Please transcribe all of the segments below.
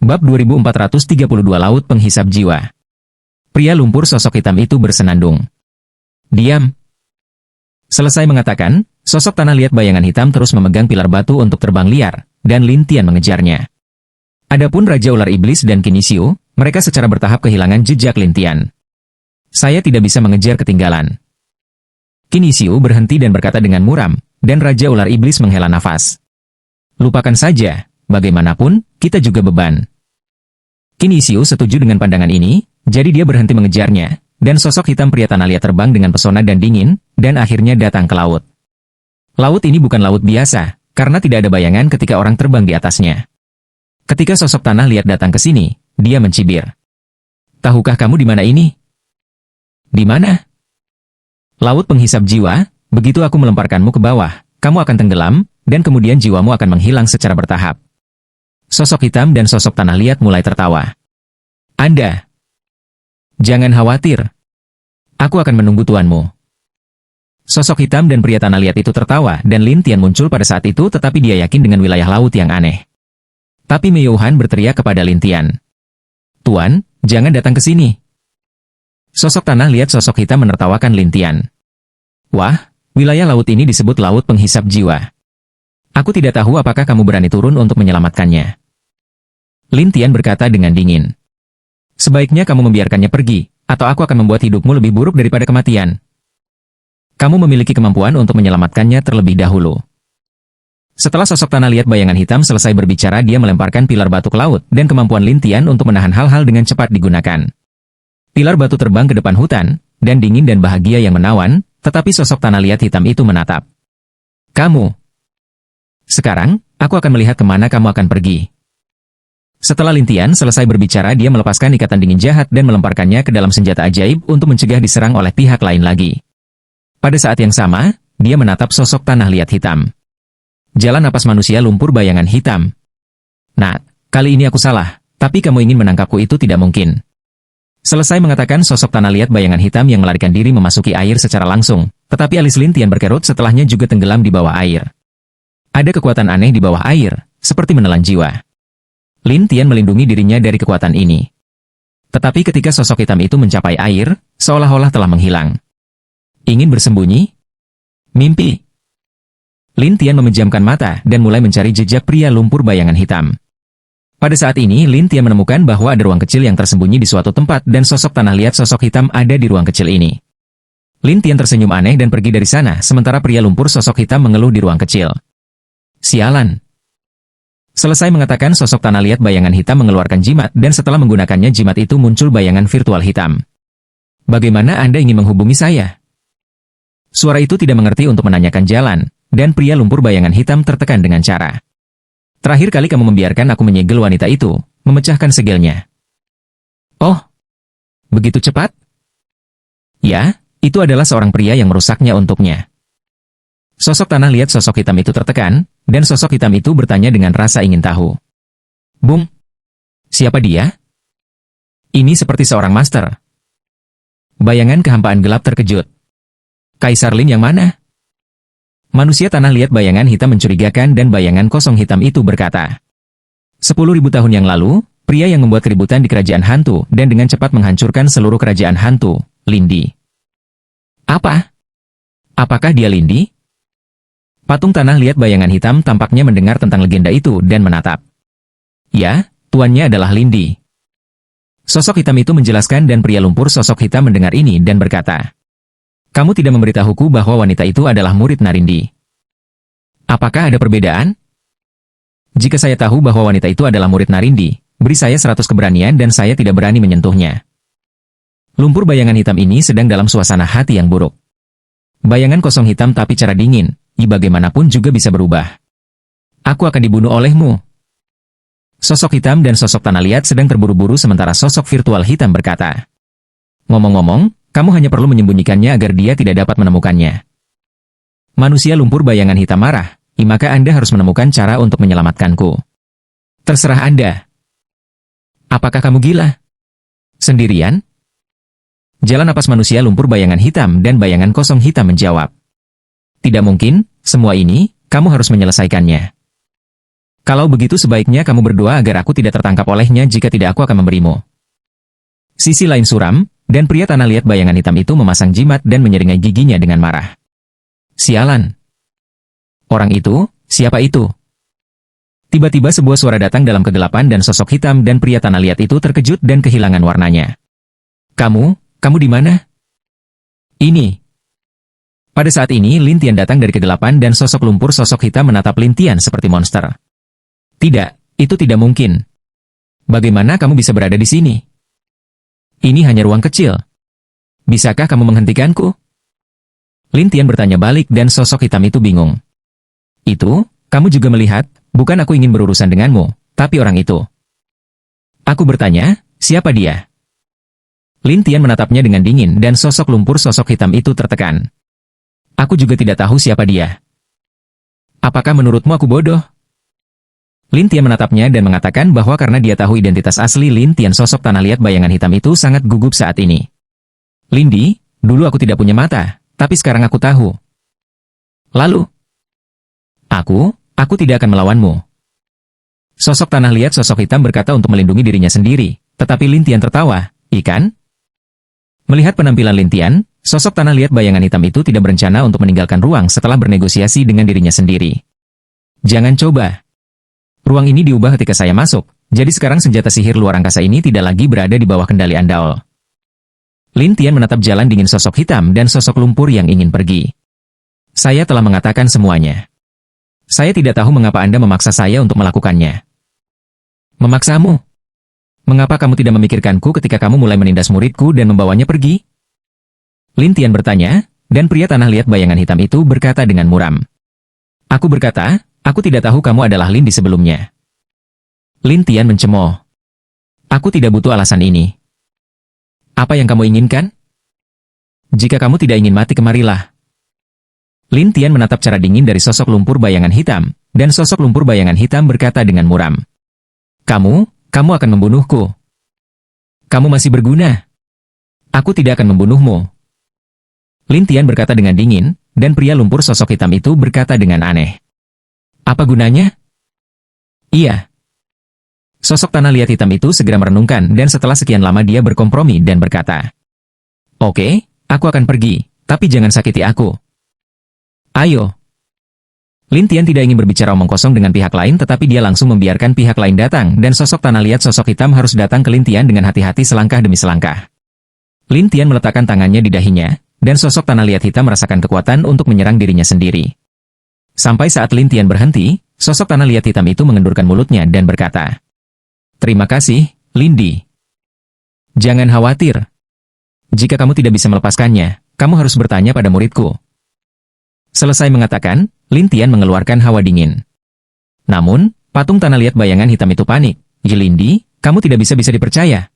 Bab 2432 Laut Penghisap Jiwa. Pria lumpur sosok hitam itu bersenandung. Diam. Selesai mengatakan, sosok tanah liat bayangan hitam terus memegang pilar batu untuk terbang liar, dan Lin Tian mengejarnya. Adapun Raja Ular Iblis dan Kinisiu, mereka secara bertahap kehilangan jejak Lin Tian. Saya tidak bisa mengejar ketinggalan. Kinisiu berhenti dan berkata dengan muram, dan Raja Ular Iblis menghela nafas. Lupakan saja, bagaimanapun, kita juga beban. Kinisiu setuju dengan pandangan ini, jadi dia berhenti mengejarnya, dan sosok hitam pria tanah liat terbang dengan pesona dan dingin, dan akhirnya datang ke laut. Laut ini bukan laut biasa, karena tidak ada bayangan ketika orang terbang di atasnya. Ketika sosok tanah liat datang ke sini, dia mencibir. Tahukah kamu di mana ini? Di mana? Laut penghisap jiwa, begitu aku melemparkanmu ke bawah, kamu akan tenggelam, dan kemudian jiwamu akan menghilang secara bertahap. Sosok hitam dan sosok tanah liat mulai tertawa. Anda. Jangan khawatir. Aku akan menunggu tuanmu. Sosok hitam dan pria tanah liat itu tertawa dan Lin Tian muncul pada saat itu tetapi dia yakin dengan wilayah laut yang aneh. Tapi Mei Youhan berteriak kepada Lin Tian. Tuan, jangan datang ke sini. Sosok tanah liat sosok hitam menertawakan Lin Tian. Wah, wilayah laut ini disebut laut penghisap jiwa. Aku tidak tahu apakah kamu berani turun untuk menyelamatkannya. Lin Tian berkata dengan dingin. Sebaiknya kamu membiarkannya pergi, atau aku akan membuat hidupmu lebih buruk daripada kematian. Kamu memiliki kemampuan untuk menyelamatkannya terlebih dahulu. Setelah sosok tanah liat bayangan hitam selesai berbicara, dia melemparkan pilar batu ke laut, dan kemampuan Lin Tian untuk menahan hal-hal dengan cepat digunakan. Pilar batu terbang ke depan hutan, dan dingin dan bahagia yang menawan, tetapi sosok tanah liat hitam itu menatap. Kamu. Sekarang, aku akan melihat kemana kamu akan pergi. Setelah Lin Tian selesai berbicara, dia melepaskan ikatan dingin jahat dan melemparkannya ke dalam senjata ajaib untuk mencegah diserang oleh pihak lain lagi. Pada saat yang sama, dia menatap sosok tanah liat hitam. Jalan napas manusia lumpur bayangan hitam. Nah, kali ini aku salah, tapi kamu ingin menangkapku itu tidak mungkin. Selesai mengatakan sosok tanah liat bayangan hitam yang melarikan diri memasuki air secara langsung, tetapi alis Lin Tian berkerut setelahnya juga tenggelam di bawah air. Ada kekuatan aneh di bawah air, seperti menelan jiwa. Lin Tian melindungi dirinya dari kekuatan ini. Tetapi ketika sosok hitam itu mencapai air, seolah-olah telah menghilang. Ingin bersembunyi? Mimpi. Lin Tian memejamkan mata dan mulai mencari jejak pria lumpur bayangan hitam. Pada saat ini, Lin Tian menemukan bahwa ada ruang kecil yang tersembunyi di suatu tempat dan sosok tanah liat sosok hitam ada di ruang kecil ini. Lin Tian tersenyum aneh dan pergi dari sana, sementara pria lumpur sosok hitam mengeluh di ruang kecil. Sialan. Selesai mengatakan sosok tanah liat bayangan hitam mengeluarkan jimat dan setelah menggunakannya jimat itu muncul bayangan virtual hitam. Bagaimana Anda ingin menghubungi saya? Suara itu tidak mengerti untuk menanyakan jalan, dan pria lumpur bayangan hitam tertekan dengan cara. Terakhir kali kamu membiarkan aku menyegel wanita itu, memecahkan segelnya. Oh, begitu cepat? Ya, itu adalah seorang pria yang merusaknya untuknya. Sosok tanah liat sosok hitam itu tertekan, dan sosok hitam itu bertanya dengan rasa ingin tahu. Bung, siapa dia? Ini seperti seorang master. Bayangan kehampaan gelap terkejut. Kaisar Lin yang mana? Manusia tanah liat bayangan hitam mencurigakan dan bayangan kosong hitam itu berkata. 10.000 tahun yang lalu, pria yang membuat keributan di kerajaan hantu dan dengan cepat menghancurkan seluruh kerajaan hantu, Lindi. Apa? Apakah dia Lindi? Patung tanah liat bayangan hitam tampaknya mendengar tentang legenda itu dan menatap. Ya, tuannya adalah Lindi. Sosok hitam itu menjelaskan dan pria lumpur sosok hitam mendengar ini dan berkata. Kamu tidak memberitahuku bahwa wanita itu adalah murid Narindi. Apakah ada perbedaan? Jika saya tahu bahwa wanita itu adalah murid Narindi, beri saya 100 keberanian dan saya tidak berani menyentuhnya. Lumpur bayangan hitam ini sedang dalam suasana hati yang buruk. Bayangan kosong hitam tapi cara dingin. Bagaimanapun juga bisa berubah. Aku akan dibunuh olehmu. Sosok hitam dan sosok tanah liat sedang terburu-buru sementara sosok virtual hitam berkata. Ngomong-ngomong, kamu hanya perlu menyembunyikannya agar dia tidak dapat menemukannya. Manusia lumpur bayangan hitam marah, maka Anda harus menemukan cara untuk menyelamatkanku. Terserah Anda. Apakah kamu gila? Sendirian? Jalan napas manusia lumpur bayangan hitam dan bayangan kosong hitam menjawab. Tidak mungkin, semua ini, kamu harus menyelesaikannya. Kalau begitu sebaiknya kamu berdoa agar aku tidak tertangkap olehnya, jika tidak aku akan memberimu. Sisi lain suram, dan pria tanah liat bayangan hitam itu memasang jimat dan menyeringai giginya dengan marah. Sialan! Orang itu, siapa itu? Tiba-tiba sebuah suara datang dalam kegelapan dan sosok hitam dan pria tanah liat itu terkejut dan kehilangan warnanya. Kamu di mana? Ini. Pada saat ini Lin Tian datang dari kegelapan dan sosok lumpur sosok hitam menatap Lin Tian seperti monster. Tidak, itu tidak mungkin. Bagaimana kamu bisa berada di sini? Ini hanya ruang kecil. Bisakah kamu menghentikanku? Lin Tian bertanya balik dan sosok hitam itu bingung. Itu, kamu juga melihat, bukan aku ingin berurusan denganmu, tapi orang itu. Aku bertanya, siapa dia? Lin Tian menatapnya dengan dingin dan sosok lumpur sosok hitam itu tertekan. Aku juga tidak tahu siapa dia. Apakah menurutmu aku bodoh? Lin Tian menatapnya dan mengatakan bahwa karena dia tahu identitas asli Lin Tian, sosok tanah liat bayangan hitam itu sangat gugup saat ini. Lindi, dulu aku tidak punya mata, tapi sekarang aku tahu. Lalu, aku tidak akan melawanmu. Sosok tanah liat sosok hitam berkata untuk melindungi dirinya sendiri, tetapi Lin Tian tertawa, ikan? Melihat penampilan Lin Tian, sosok tanah liat bayangan hitam itu tidak berencana untuk meninggalkan ruang setelah bernegosiasi dengan dirinya sendiri. Jangan coba. Ruang ini diubah ketika saya masuk, jadi sekarang senjata sihir luar angkasa ini tidak lagi berada di bawah kendali Andaol. Lin Tian menatap jalan dingin sosok hitam dan sosok lumpur yang ingin pergi. Saya telah mengatakan semuanya. Saya tidak tahu mengapa Anda memaksa saya untuk melakukannya. Memaksamu? Mengapa kamu tidak memikirkanku ketika kamu mulai menindas muridku dan membawanya pergi? Lin Tian bertanya, dan pria tanah liat bayangan hitam itu berkata dengan muram. Aku berkata, aku tidak tahu kamu adalah Lin di sebelumnya. Lin Tian mencemooh. Aku tidak butuh alasan ini. Apa yang kamu inginkan? Jika kamu tidak ingin mati, kemarilah. Lin Tian menatap cara dingin dari sosok lumpur bayangan hitam, dan sosok lumpur bayangan hitam berkata dengan muram. Kamu akan membunuhku. Kamu masih berguna. Aku tidak akan membunuhmu. Lin Tian berkata dengan dingin, dan pria lumpur sosok hitam itu berkata dengan aneh. Apa gunanya? Iya. Sosok tanah liat hitam itu segera merenungkan dan setelah sekian lama dia berkompromi dan berkata. Oke, aku akan pergi, tapi jangan sakiti aku. Ayo. Lin Tian tidak ingin berbicara omong kosong dengan pihak lain, tetapi dia langsung membiarkan pihak lain datang dan sosok tanah liat sosok hitam harus datang ke Lin Tian dengan hati-hati selangkah demi selangkah. Lin Tian meletakkan tangannya di dahinya, dan sosok tanah liat hitam merasakan kekuatan untuk menyerang dirinya sendiri. Sampai saat Lin Tian berhenti, sosok tanah liat hitam itu mengendurkan mulutnya dan berkata, Terima kasih, Lindi. Jangan khawatir. Jika kamu tidak bisa melepaskannya, kamu harus bertanya pada muridku. Selesai mengatakan, Lin Tian mengeluarkan hawa dingin. Namun, patung tanah liat bayangan hitam itu panik. Lindi, kamu tidak bisa dipercaya.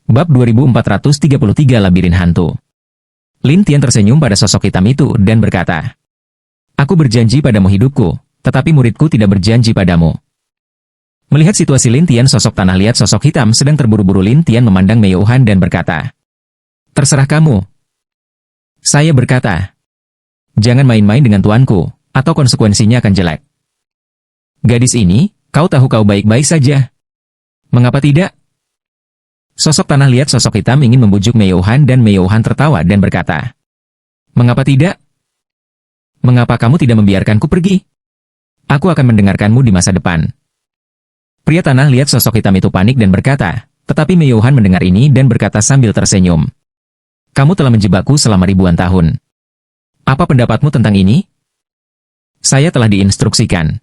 Bab 2433 Labirin Hantu. Lin Tian tersenyum pada sosok hitam itu dan berkata, Aku berjanji padamu hidupku, tetapi muridku tidak berjanji padamu. Melihat situasi Lin Tian, sosok tanah liat sosok hitam sedang terburu-buru. Lin Tian memandang Mei Han dan berkata, Terserah kamu. Saya berkata, Jangan main-main dengan tuanku, atau konsekuensinya akan jelek. Gadis ini, kau tahu kau baik-baik saja. Mengapa tidak? Sosok tanah liat sosok hitam ingin membujuk Mei Han dan Mei Han tertawa dan berkata, Mengapa tidak? Mengapa kamu tidak membiarkanku pergi? Aku akan mendengarkanmu di masa depan. Pria tanah liat sosok hitam itu panik dan berkata, tetapi Mei Han mendengar ini dan berkata sambil tersenyum. Kamu telah menjebakku selama ribuan tahun. Apa pendapatmu tentang ini? Saya telah diinstruksikan.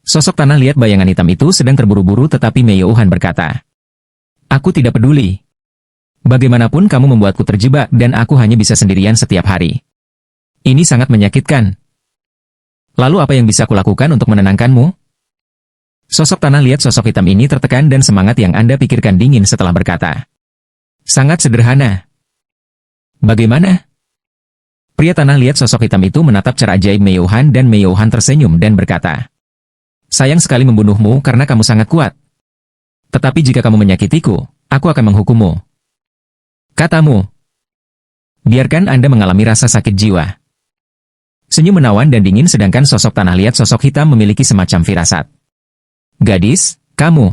Sosok tanah liat bayangan hitam itu sedang terburu-buru, tetapi Mei Han berkata, Aku tidak peduli. Bagaimanapun kamu membuatku terjebak dan aku hanya bisa sendirian setiap hari. Ini sangat menyakitkan. Lalu apa yang bisa kulakukan untuk menenangkanmu? Sosok tanah liat sosok hitam ini tertekan dan semangat yang Anda pikirkan dingin setelah berkata. Sangat sederhana. Bagaimana? Pria tanah liat sosok hitam itu menatap cara ajaib Mei Han dan Mei Han tersenyum dan berkata. Sayang sekali membunuhmu karena kamu sangat kuat. Tetapi jika kamu menyakitiku, aku akan menghukummu. Katamu. Biarkan Anda mengalami rasa sakit jiwa. Senyum menawan dan dingin sedangkan sosok tanah liat sosok hitam memiliki semacam firasat. Gadis, kamu.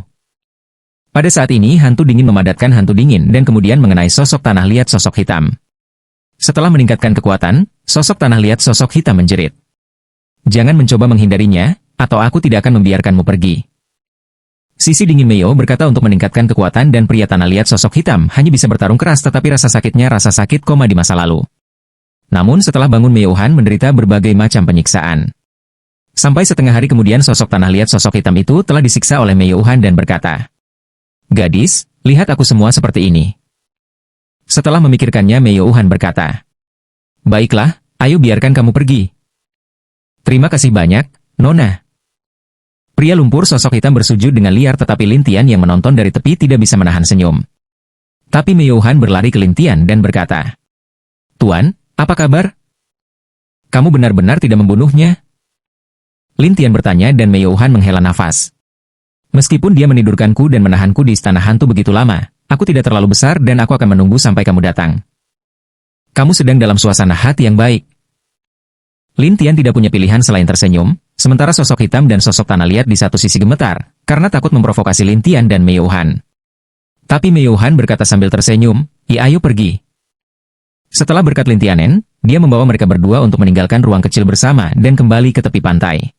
Pada saat ini hantu dingin memadatkan hantu dingin dan kemudian mengenai sosok tanah liat sosok hitam. Setelah meningkatkan kekuatan, sosok tanah liat sosok hitam menjerit. Jangan mencoba menghindarinya, atau aku tidak akan membiarkanmu pergi. Sisi dingin Meo berkata untuk meningkatkan kekuatan dan pria tanah liat sosok hitam hanya bisa bertarung keras tetapi rasa sakitnya rasa sakit koma di masa lalu. Namun setelah bangun Meo Han menderita berbagai macam penyiksaan. Sampai setengah hari kemudian sosok tanah liat sosok hitam itu telah disiksa oleh Meo Han dan berkata, "Gadis, lihat aku semua seperti ini." Setelah memikirkannya Meo Han berkata, "Baiklah, ayo biarkan kamu pergi." "Terima kasih banyak, Nona." Pria lumpur sosok hitam bersujud dengan liar tetapi Lin Tian yang menonton dari tepi tidak bisa menahan senyum. Tapi Meo Han berlari ke Lin Tian dan berkata, "Tuan, apa kabar? Kamu benar-benar tidak membunuhnya?" Lin Tian bertanya dan Meo Han menghela nafas. "Meskipun dia menidurkanku dan menahanku di istana hantu begitu lama, aku tidak terlalu besar dan aku akan menunggu sampai kamu datang. Kamu sedang dalam suasana hati yang baik." Lin Tian tidak punya pilihan selain tersenyum, sementara sosok hitam dan sosok tanah liat di satu sisi gemetar, karena takut memprovokasi Lin Tian dan Meo Han. Tapi Meo Han berkata sambil tersenyum, ayo pergi." Setelah berkat Lin Tianen, dia membawa mereka berdua untuk meninggalkan ruang kecil bersama dan kembali ke tepi pantai.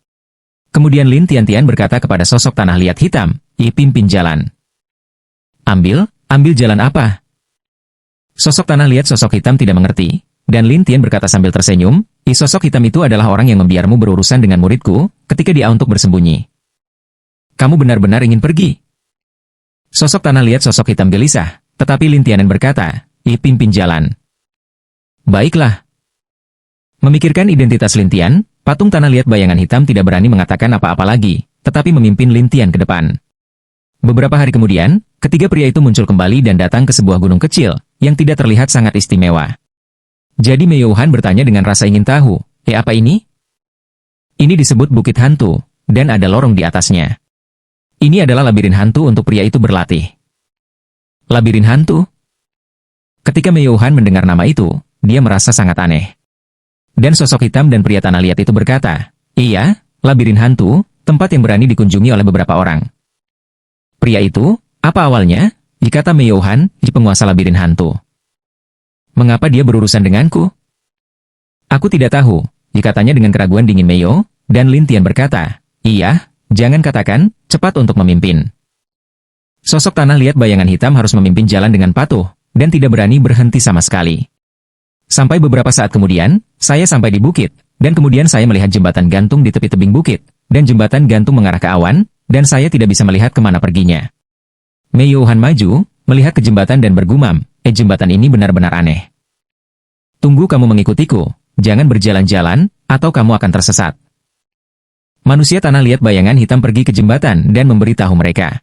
Kemudian Lin Tian berkata kepada sosok tanah liat hitam, pimpin jalan." Ambil jalan apa?" Sosok tanah liat sosok hitam tidak mengerti, dan Lin Tian berkata sambil tersenyum, sosok hitam itu adalah orang yang membiarmu berurusan dengan muridku, ketika dia untuk bersembunyi. Kamu benar-benar ingin pergi?" Sosok tanah liat sosok hitam gelisah, tetapi Lin Tianen berkata, pimpin jalan." "Baiklah." Memikirkan identitas Lin Tian, patung tanah liat bayangan hitam tidak berani mengatakan apa-apa lagi, tetapi memimpin Lin Tian ke depan. Beberapa hari kemudian, ketiga pria itu muncul kembali dan datang ke sebuah gunung kecil, yang tidak terlihat sangat istimewa. Jadi Meo Han bertanya dengan rasa ingin tahu, apa ini?" "Ini disebut Bukit Hantu, dan ada lorong di atasnya. Ini adalah labirin hantu untuk pria itu berlatih." "Labirin hantu?" Ketika Meo Han mendengar nama itu, dia merasa sangat aneh. Dan sosok hitam dan pria tanah liat itu berkata, "Iya, labirin hantu, tempat yang berani dikunjungi oleh beberapa orang." "Pria itu, apa awalnya?" Kata Meo Han, penguasa labirin hantu. "Mengapa dia berurusan denganku?" "Aku tidak tahu," katanya dengan keraguan dingin Meo, dan Lin Tian berkata, "Iya, jangan katakan, cepat untuk memimpin." Sosok tanah liat bayangan hitam harus memimpin jalan dengan patuh, dan tidak berani berhenti sama sekali. Sampai beberapa saat kemudian, saya sampai di bukit, dan kemudian saya melihat jembatan gantung di tepi tebing bukit, dan jembatan gantung mengarah ke awan, dan saya tidak bisa melihat kemana perginya. Meo Han maju, melihat ke jembatan dan bergumam, jembatan ini benar-benar aneh. "Tunggu kamu mengikutiku, jangan berjalan-jalan, atau kamu akan tersesat." Manusia tanah liat bayangan hitam pergi ke jembatan dan memberitahu mereka.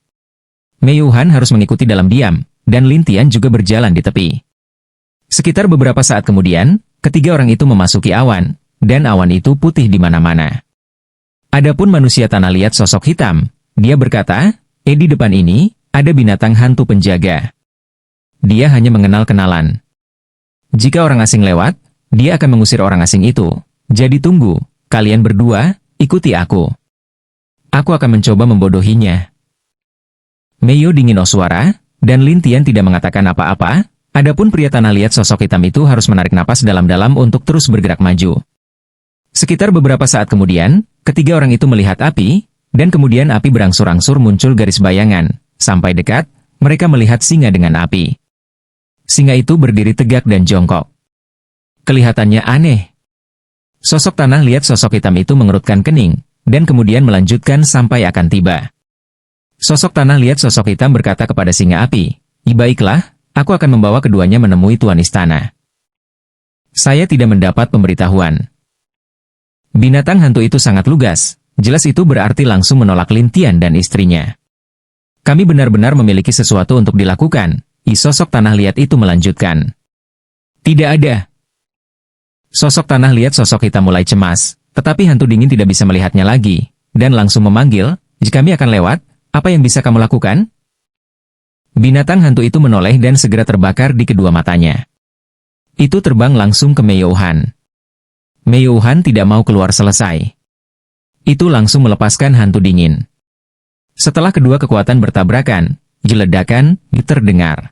Meo Han harus mengikuti dalam diam, dan Lin Tian juga berjalan di tepi. Sekitar beberapa saat kemudian, ketiga orang itu memasuki awan, dan awan itu putih di mana-mana. Adapun manusia tanah liat sosok hitam, dia berkata, di depan ini, ada binatang hantu penjaga. Dia hanya mengenal kenalan. Jika orang asing lewat, dia akan mengusir orang asing itu. Jadi tunggu, kalian berdua, ikuti aku. Aku akan mencoba membodohinya." Meo dingin suara, dan Lin Tian tidak mengatakan apa-apa. Adapun pria tanah liat sosok hitam itu harus menarik napas dalam-dalam untuk terus bergerak maju. Sekitar beberapa saat kemudian, ketiga orang itu melihat api, dan kemudian api berangsur-angsur muncul garis bayangan. Sampai dekat, mereka melihat singa dengan api. Singa itu berdiri tegak dan jongkok. Kelihatannya aneh. Sosok tanah liat sosok hitam itu mengerutkan kening, dan kemudian melanjutkan sampai akan tiba. Sosok tanah liat sosok hitam berkata kepada singa api, "Baiklah, aku akan membawa keduanya menemui tuan istana." Saya tidak mendapat pemberitahuan. Binatang hantu itu sangat lugas, jelas itu berarti langsung menolak Lin Tian dan istrinya. Kami benar-benar memiliki sesuatu untuk dilakukan, sosok tanah liat itu melanjutkan. Tidak ada. Sosok tanah liat sosok hitam mulai cemas, tetapi hantu dingin tidak bisa melihatnya lagi, dan langsung memanggil, jika kami akan lewat, apa yang bisa kamu lakukan? Binatang hantu itu menoleh dan segera terbakar di kedua matanya. Itu terbang langsung ke Meo Han. Meiyuhan tidak mau keluar selesai. Itu langsung melepaskan hantu dingin. Setelah kedua kekuatan bertabrakan, ledakan terdengar.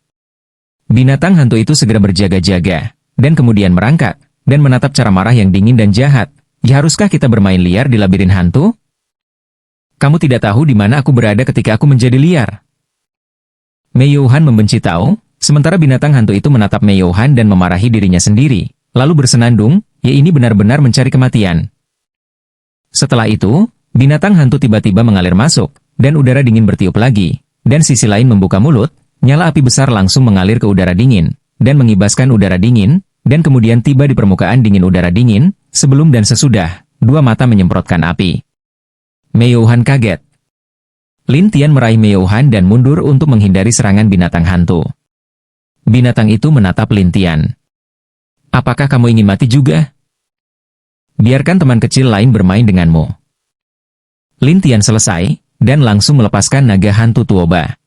Binatang hantu itu segera berjaga-jaga, dan kemudian merangkak, dan menatap cara marah yang dingin dan jahat. Haruskah kita bermain liar di labirin hantu? Kamu tidak tahu di mana aku berada ketika aku menjadi liar. Meiyuhan membenci tahu, sementara binatang hantu itu menatap Meiyuhan dan memarahi dirinya sendiri, lalu bersenandung, ya ini benar-benar mencari kematian. Setelah itu, binatang hantu tiba-tiba mengalir masuk, dan udara dingin bertiup lagi, dan sisi lain membuka mulut, nyala api besar langsung mengalir ke udara dingin, dan mengibaskan udara dingin, dan kemudian tiba di permukaan dingin udara dingin, sebelum dan sesudah, dua mata menyemprotkan api. Meiyuhan kaget. Lin Tian meraih Meiyuhan dan mundur untuk menghindari serangan binatang hantu. Binatang itu menatap Lin Tian. Apakah kamu ingin mati juga? Biarkan teman kecil lain bermain denganmu. Lin Tian selesai, dan langsung melepaskan naga hantu Tuoba.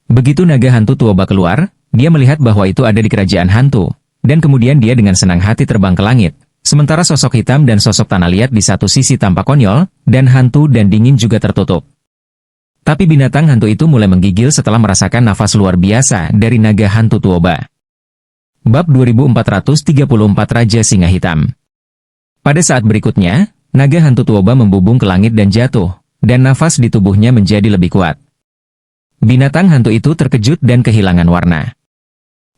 Begitu naga hantu Tuoba keluar, dia melihat bahwa itu ada di kerajaan hantu, dan kemudian dia dengan senang hati terbang ke langit. Sementara sosok hitam dan sosok tanah liat di satu sisi tampak konyol, dan hantu dan dingin juga tertutup. Tapi binatang hantu itu mulai menggigil setelah merasakan nafas luar biasa dari naga hantu Tuoba. Bab 2434 Raja Singa Hitam. Pada saat berikutnya, naga hantu Tuoba membubung ke langit dan jatuh, dan nafas di tubuhnya menjadi lebih kuat. Binatang hantu itu terkejut dan kehilangan warna.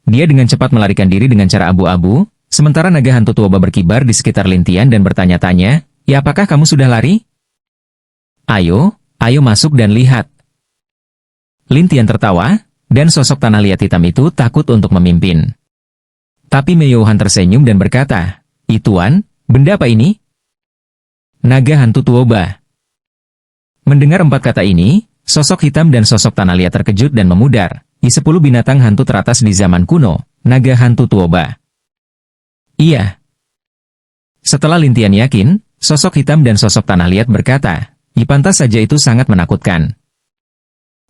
Dia dengan cepat melarikan diri dengan cara abu-abu, sementara naga hantu Tuoba berkibar di sekitar Lin Tian dan bertanya-tanya, ya apakah kamu sudah lari? Ayo masuk dan lihat. Lin Tian tertawa, dan sosok tanah liat hitam itu takut untuk memimpin. Tapi Meiyuhan tersenyum dan berkata, Tuan, benda apa ini? Naga hantu Tuoba. Mendengar empat kata ini, sosok hitam dan sosok tanah liat terkejut dan memudar. 10 binatang hantu teratas di zaman kuno, naga hantu Tuoba. Iya. Setelah Lin Tian yakin, sosok hitam dan sosok tanah liat berkata, pantas saja itu sangat menakutkan.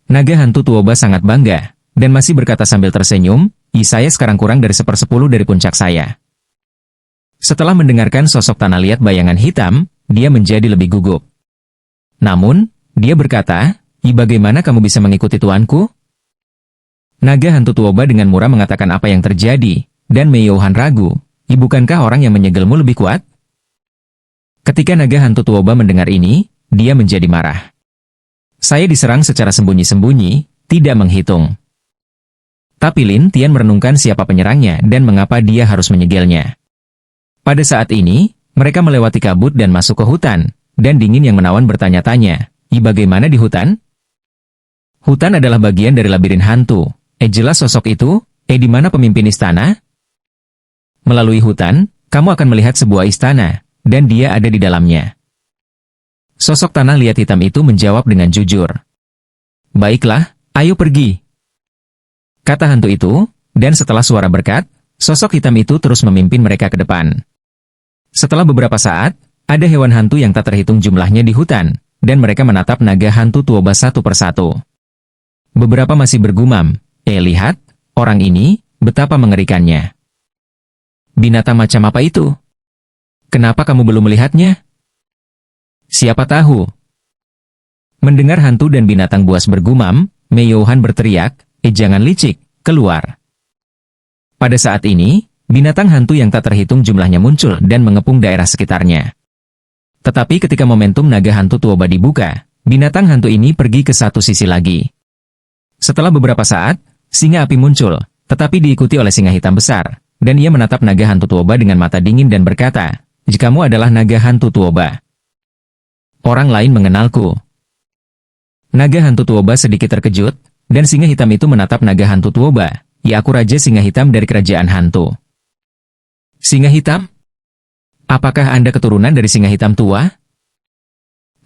Naga hantu Tuoba sangat bangga, dan masih berkata sambil tersenyum, saya sekarang kurang dari 1/10 dari puncak saya. Setelah mendengarkan sosok tanah liat bayangan hitam, dia menjadi lebih gugup. Namun, dia berkata, bagaimana kamu bisa mengikuti tuanku? Naga hantu Tuoba dengan murah mengatakan apa yang terjadi, dan Meiyuhan ragu, bukankah orang yang menyegelmu lebih kuat? Ketika naga hantu Tuoba mendengar ini, dia menjadi marah. Saya diserang secara sembunyi-sembunyi, tidak menghitung. Tapi Lin Tian merenungkan siapa penyerangnya dan mengapa dia harus menyegelnya. Pada saat ini, mereka melewati kabut dan masuk ke hutan, dan dingin yang menawan bertanya-tanya, bagaimana di hutan? Hutan adalah bagian dari labirin hantu. Jelas sosok itu, di mana pemimpin istana? Melalui hutan, kamu akan melihat sebuah istana, dan dia ada di dalamnya. Sosok tanah liat hitam itu menjawab dengan jujur. Baiklah, ayo pergi. Kata hantu itu, dan setelah suara berkat, sosok hitam itu terus memimpin mereka ke depan. Setelah beberapa saat, ada hewan hantu yang tak terhitung jumlahnya di hutan, dan mereka menatap naga hantu Tuoba satu persatu. Beberapa masih bergumam, lihat, orang ini, betapa mengerikannya. Binatang macam apa itu? Kenapa kamu belum melihatnya? Siapa tahu. Mendengar hantu dan binatang buas bergumam, Meiyuhan berteriak, jangan licik, keluar. Pada saat ini, binatang hantu yang tak terhitung jumlahnya muncul dan mengepung daerah sekitarnya. Tetapi ketika momentum naga hantu Tuoba dibuka, binatang hantu ini pergi ke satu sisi lagi. Setelah beberapa saat, singa api muncul, tetapi diikuti oleh singa hitam besar, dan ia menatap naga hantu Tuoba dengan mata dingin dan berkata, kamu adalah naga hantu Tuoba. Orang lain mengenalku. Naga hantu Tuoba sedikit terkejut, dan singa hitam itu menatap naga hantu Tuoba, aku raja singa hitam dari kerajaan hantu. Singa hitam? Apakah Anda keturunan dari singa hitam tua?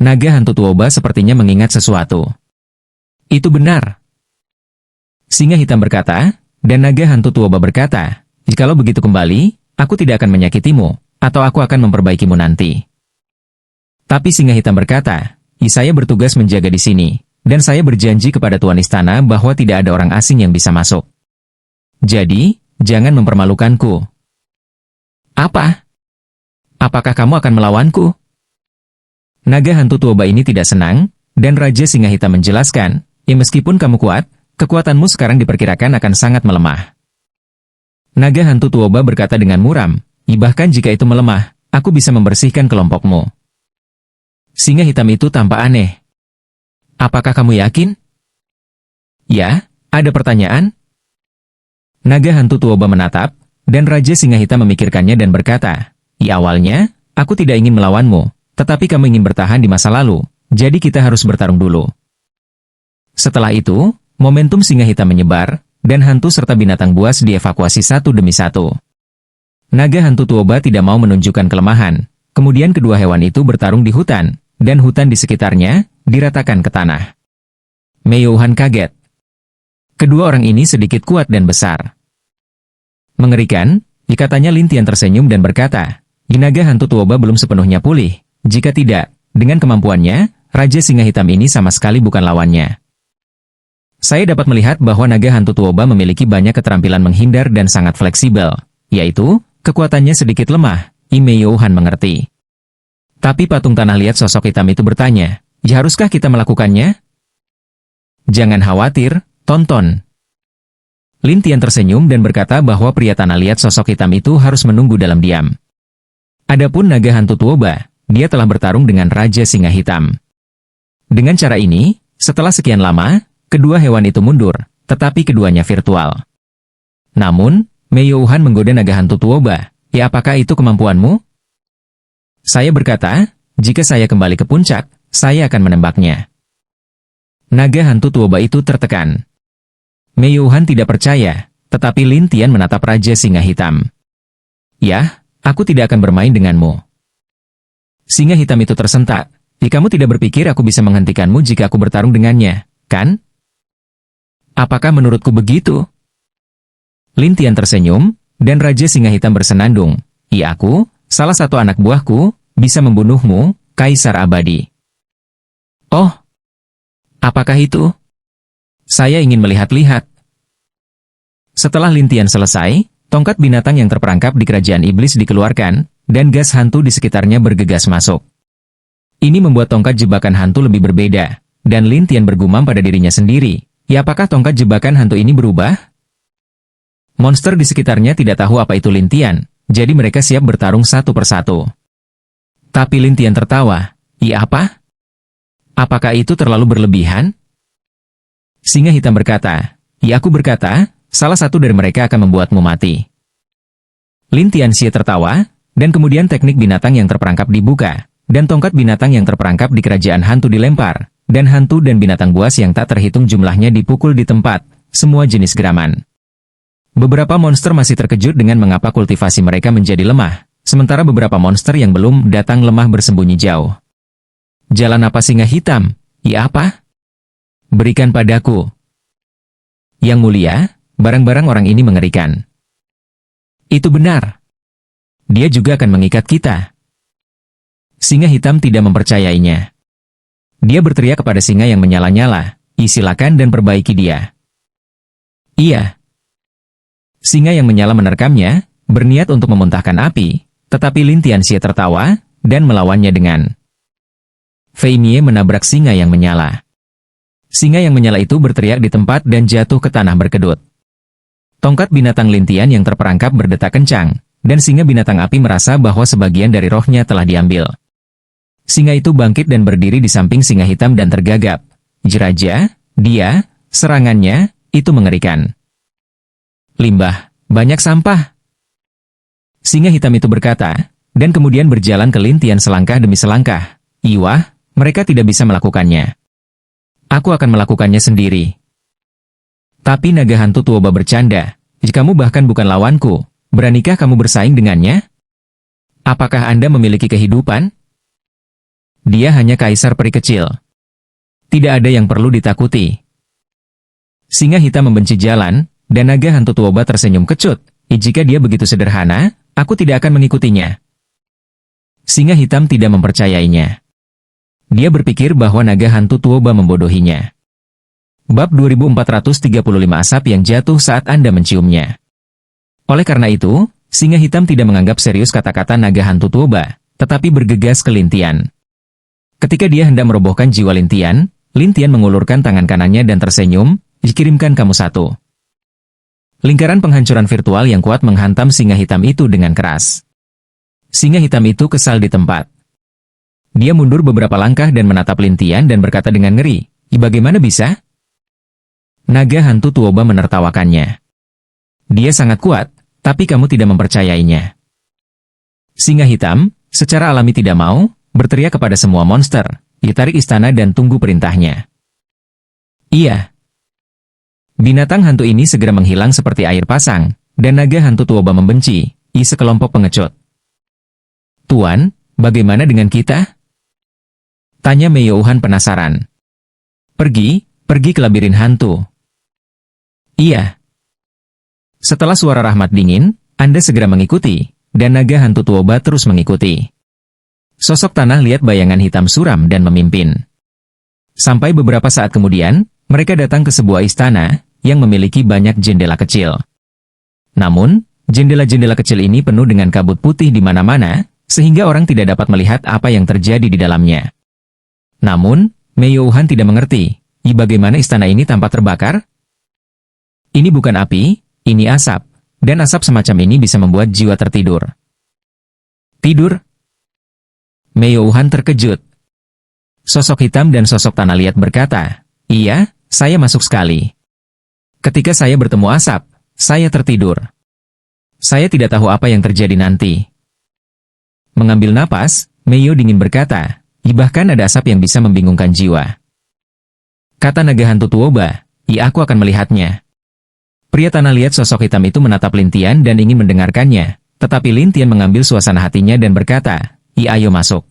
Naga hantu Tuoba sepertinya mengingat sesuatu. Itu benar. Singa hitam berkata, dan naga hantu Tuoba berkata, jikalau begitu kembali, aku tidak akan menyakitimu, atau aku akan memperbaikimu nanti. Tapi singa hitam berkata, saya bertugas menjaga di sini, dan saya berjanji kepada tuan istana bahwa tidak ada orang asing yang bisa masuk. Jadi, jangan mempermalukanku. Apa? Apakah kamu akan melawanku? Naga hantu Tuoba ini tidak senang, dan Raja Singa Hitam menjelaskan, ya meskipun kamu kuat, kekuatanmu sekarang diperkirakan akan sangat melemah. Naga hantu Tuoba berkata dengan muram, bahkan jika itu melemah, aku bisa membersihkan kelompokmu. Singa Hitam itu tampak aneh. Apakah kamu yakin? Ya, ada pertanyaan? Naga hantu Tuoba menatap, dan Raja Singa Hitam memikirkannya dan berkata, awalnya, aku tidak ingin melawanmu, tetapi kamu ingin bertahan di masa lalu, jadi kita harus bertarung dulu. Setelah itu, momentum Singa Hitam menyebar, dan hantu serta binatang buas dievakuasi satu demi satu. Naga hantu Tuoba tidak mau menunjukkan kelemahan, kemudian kedua hewan itu bertarung di hutan, dan hutan di sekitarnya diratakan ke tanah. Meiyuhan kaget. Kedua orang ini sedikit kuat dan besar. Mengerikan, katanya Lin Tian tersenyum dan berkata, naga hantu Tuoba belum sepenuhnya pulih, jika tidak, dengan kemampuannya, Raja Singa Hitam ini sama sekali bukan lawannya. Saya dapat melihat bahwa naga hantu Tuoba memiliki banyak keterampilan menghindar dan sangat fleksibel, yaitu, kekuatannya sedikit lemah, Meiyuhan mengerti. Tapi patung tanah liat sosok hitam itu bertanya, haruskah kita melakukannya? Jangan khawatir, tonton. Lin Tian tersenyum dan berkata bahwa pria tanah liat sosok hitam itu harus menunggu dalam diam. Adapun naga hantu Tuoba, dia telah bertarung dengan Raja Singa Hitam. Dengan cara ini, setelah sekian lama, kedua hewan itu mundur, tetapi keduanya virtual. Namun, Meiyuhan menggoda naga hantu Tuoba, apakah itu kemampuanmu? Saya berkata, jika saya kembali ke puncak, saya akan menembaknya. Naga hantu Tuoba itu tertekan. Meiyuhan tidak percaya, tetapi Lin Tian menatap Raja Singa Hitam. Ya, aku tidak akan bermain denganmu. Singa Hitam itu tersentak, kamu tidak berpikir aku bisa menghentikanmu jika aku bertarung dengannya, kan? Apakah menurutku begitu? Lin Tian tersenyum, dan Raja Singa Hitam bersenandung. Aku, salah satu anak buahku, bisa membunuhmu, Kaisar Abadi. Oh, apakah itu? Saya ingin melihat-lihat. Setelah Lin Tian selesai, tongkat binatang yang terperangkap di kerajaan iblis dikeluarkan, dan gas hantu di sekitarnya bergegas masuk. Ini membuat tongkat jebakan hantu lebih berbeda, dan Lin Tian bergumam pada dirinya sendiri. Apakah tongkat jebakan hantu ini berubah? Monster di sekitarnya tidak tahu apa itu Lin Tian, jadi mereka siap bertarung satu persatu. Tapi Lin Tian tertawa. Apa? Apakah itu terlalu berlebihan? Singa Hitam berkata, aku berkata, salah satu dari mereka akan membuatmu mati. Lin Tian Xie tertawa, dan kemudian teknik binatang yang terperangkap dibuka, dan tongkat binatang yang terperangkap di kerajaan hantu dilempar, dan hantu dan binatang buas yang tak terhitung jumlahnya dipukul di tempat, semua jenis geraman. Beberapa monster masih terkejut dengan mengapa kultivasi mereka menjadi lemah, sementara beberapa monster yang belum datang lemah bersembunyi jauh. Jalan apa Singa Hitam? Apa? Berikan padaku. Yang mulia, barang-barang orang ini mengerikan. Itu benar. Dia juga akan mengikat kita. Singa Hitam tidak mempercayainya. Dia berteriak kepada singa yang menyala-nyala, silakan dan perbaiki dia. Iya. Singa yang menyala menerkamnya, berniat untuk memuntahkan api, tetapi Lin Tian Xie tertawa, dan melawannya dengan Fei Mie menabrak singa yang menyala. Singa yang menyala itu berteriak di tempat dan jatuh ke tanah berkedut. Tongkat binatang Lin Tian yang terperangkap berdetak kencang, dan singa binatang api merasa bahwa sebagian dari rohnya telah diambil. Singa itu bangkit dan berdiri di samping singa hitam dan tergagap. Jeraja, dia, serangannya, itu mengerikan. Limbah, banyak sampah. Singa hitam itu berkata, dan kemudian berjalan ke Lin Tian selangkah demi selangkah. Iwah, mereka tidak bisa melakukannya. Aku akan melakukannya sendiri. Tapi naga hantu Tuoba bercanda, kamu bahkan bukan lawanku, beranikah kamu bersaing dengannya? Apakah Anda memiliki kehidupan? Dia hanya kaisar peri kecil. Tidak ada yang perlu ditakuti. Singa hitam membenci jalan, dan naga hantu Tuoba tersenyum kecut. Jika dia begitu sederhana, aku tidak akan mengikutinya. Singa hitam tidak mempercayainya. Dia berpikir bahwa naga hantu Tuoba membodohinya. Bab 2435 asap yang jatuh saat Anda menciumnya. Oleh karena itu, Singa hitam tidak menganggap serius kata-kata naga hantu Tuoba, tetapi bergegas ke Lin Tian. Ketika dia hendak merobohkan jiwa Lin Tian mengulurkan tangan kanannya dan tersenyum, "Dikirimkan kamu satu." Lingkaran penghancuran virtual yang kuat menghantam singa hitam itu dengan keras. Singa hitam itu kesal di tempat. Dia mundur beberapa langkah dan menatap Lin Tian dan berkata dengan ngeri, "Bagaimana bisa?" Naga hantu Tuoba menertawakannya. "Dia sangat kuat, tapi kamu tidak mempercayainya." Singa hitam, secara alami tidak mau, berteriak kepada semua monster, "Ditarik istana dan tunggu perintahnya." Iya. Binatang hantu ini segera menghilang seperti air pasang, dan naga hantu Tuoba membenci, sekelompok pengecut. "Tuan, bagaimana dengan kita?" tanya Mei Youhan penasaran. Pergi ke labirin hantu." "Iya." Setelah suara rahmat dingin, Anda segera mengikuti, dan naga hantu Tuoba terus mengikuti. Sosok tanah liat bayangan hitam suram dan memimpin. Sampai beberapa saat kemudian, mereka datang ke sebuah istana yang memiliki banyak jendela kecil. Namun, jendela-jendela kecil ini penuh dengan kabut putih di mana-mana, sehingga orang tidak dapat melihat apa yang terjadi di dalamnya. Namun, Mei Youhan tidak mengerti, bagaimana istana ini tampak terbakar? Ini bukan api, ini asap, dan asap semacam ini bisa membuat jiwa tertidur. Tidur? Mei Youhan terkejut. Sosok hitam dan sosok tanah liat berkata, "Iya, saya masuk sekali. Ketika saya bertemu asap, saya tertidur. Saya tidak tahu apa yang terjadi nanti." Mengambil napas, Mei You dingin berkata, "Bahkan ada asap yang bisa membingungkan jiwa." Kata naga hantu Tuoba, "Aku akan melihatnya." Pria tanah liat sosok hitam itu menatap Lin Tian dan ingin mendengarkannya, tetapi Lin Tian mengambil suasana hatinya dan berkata, "Ayo masuk."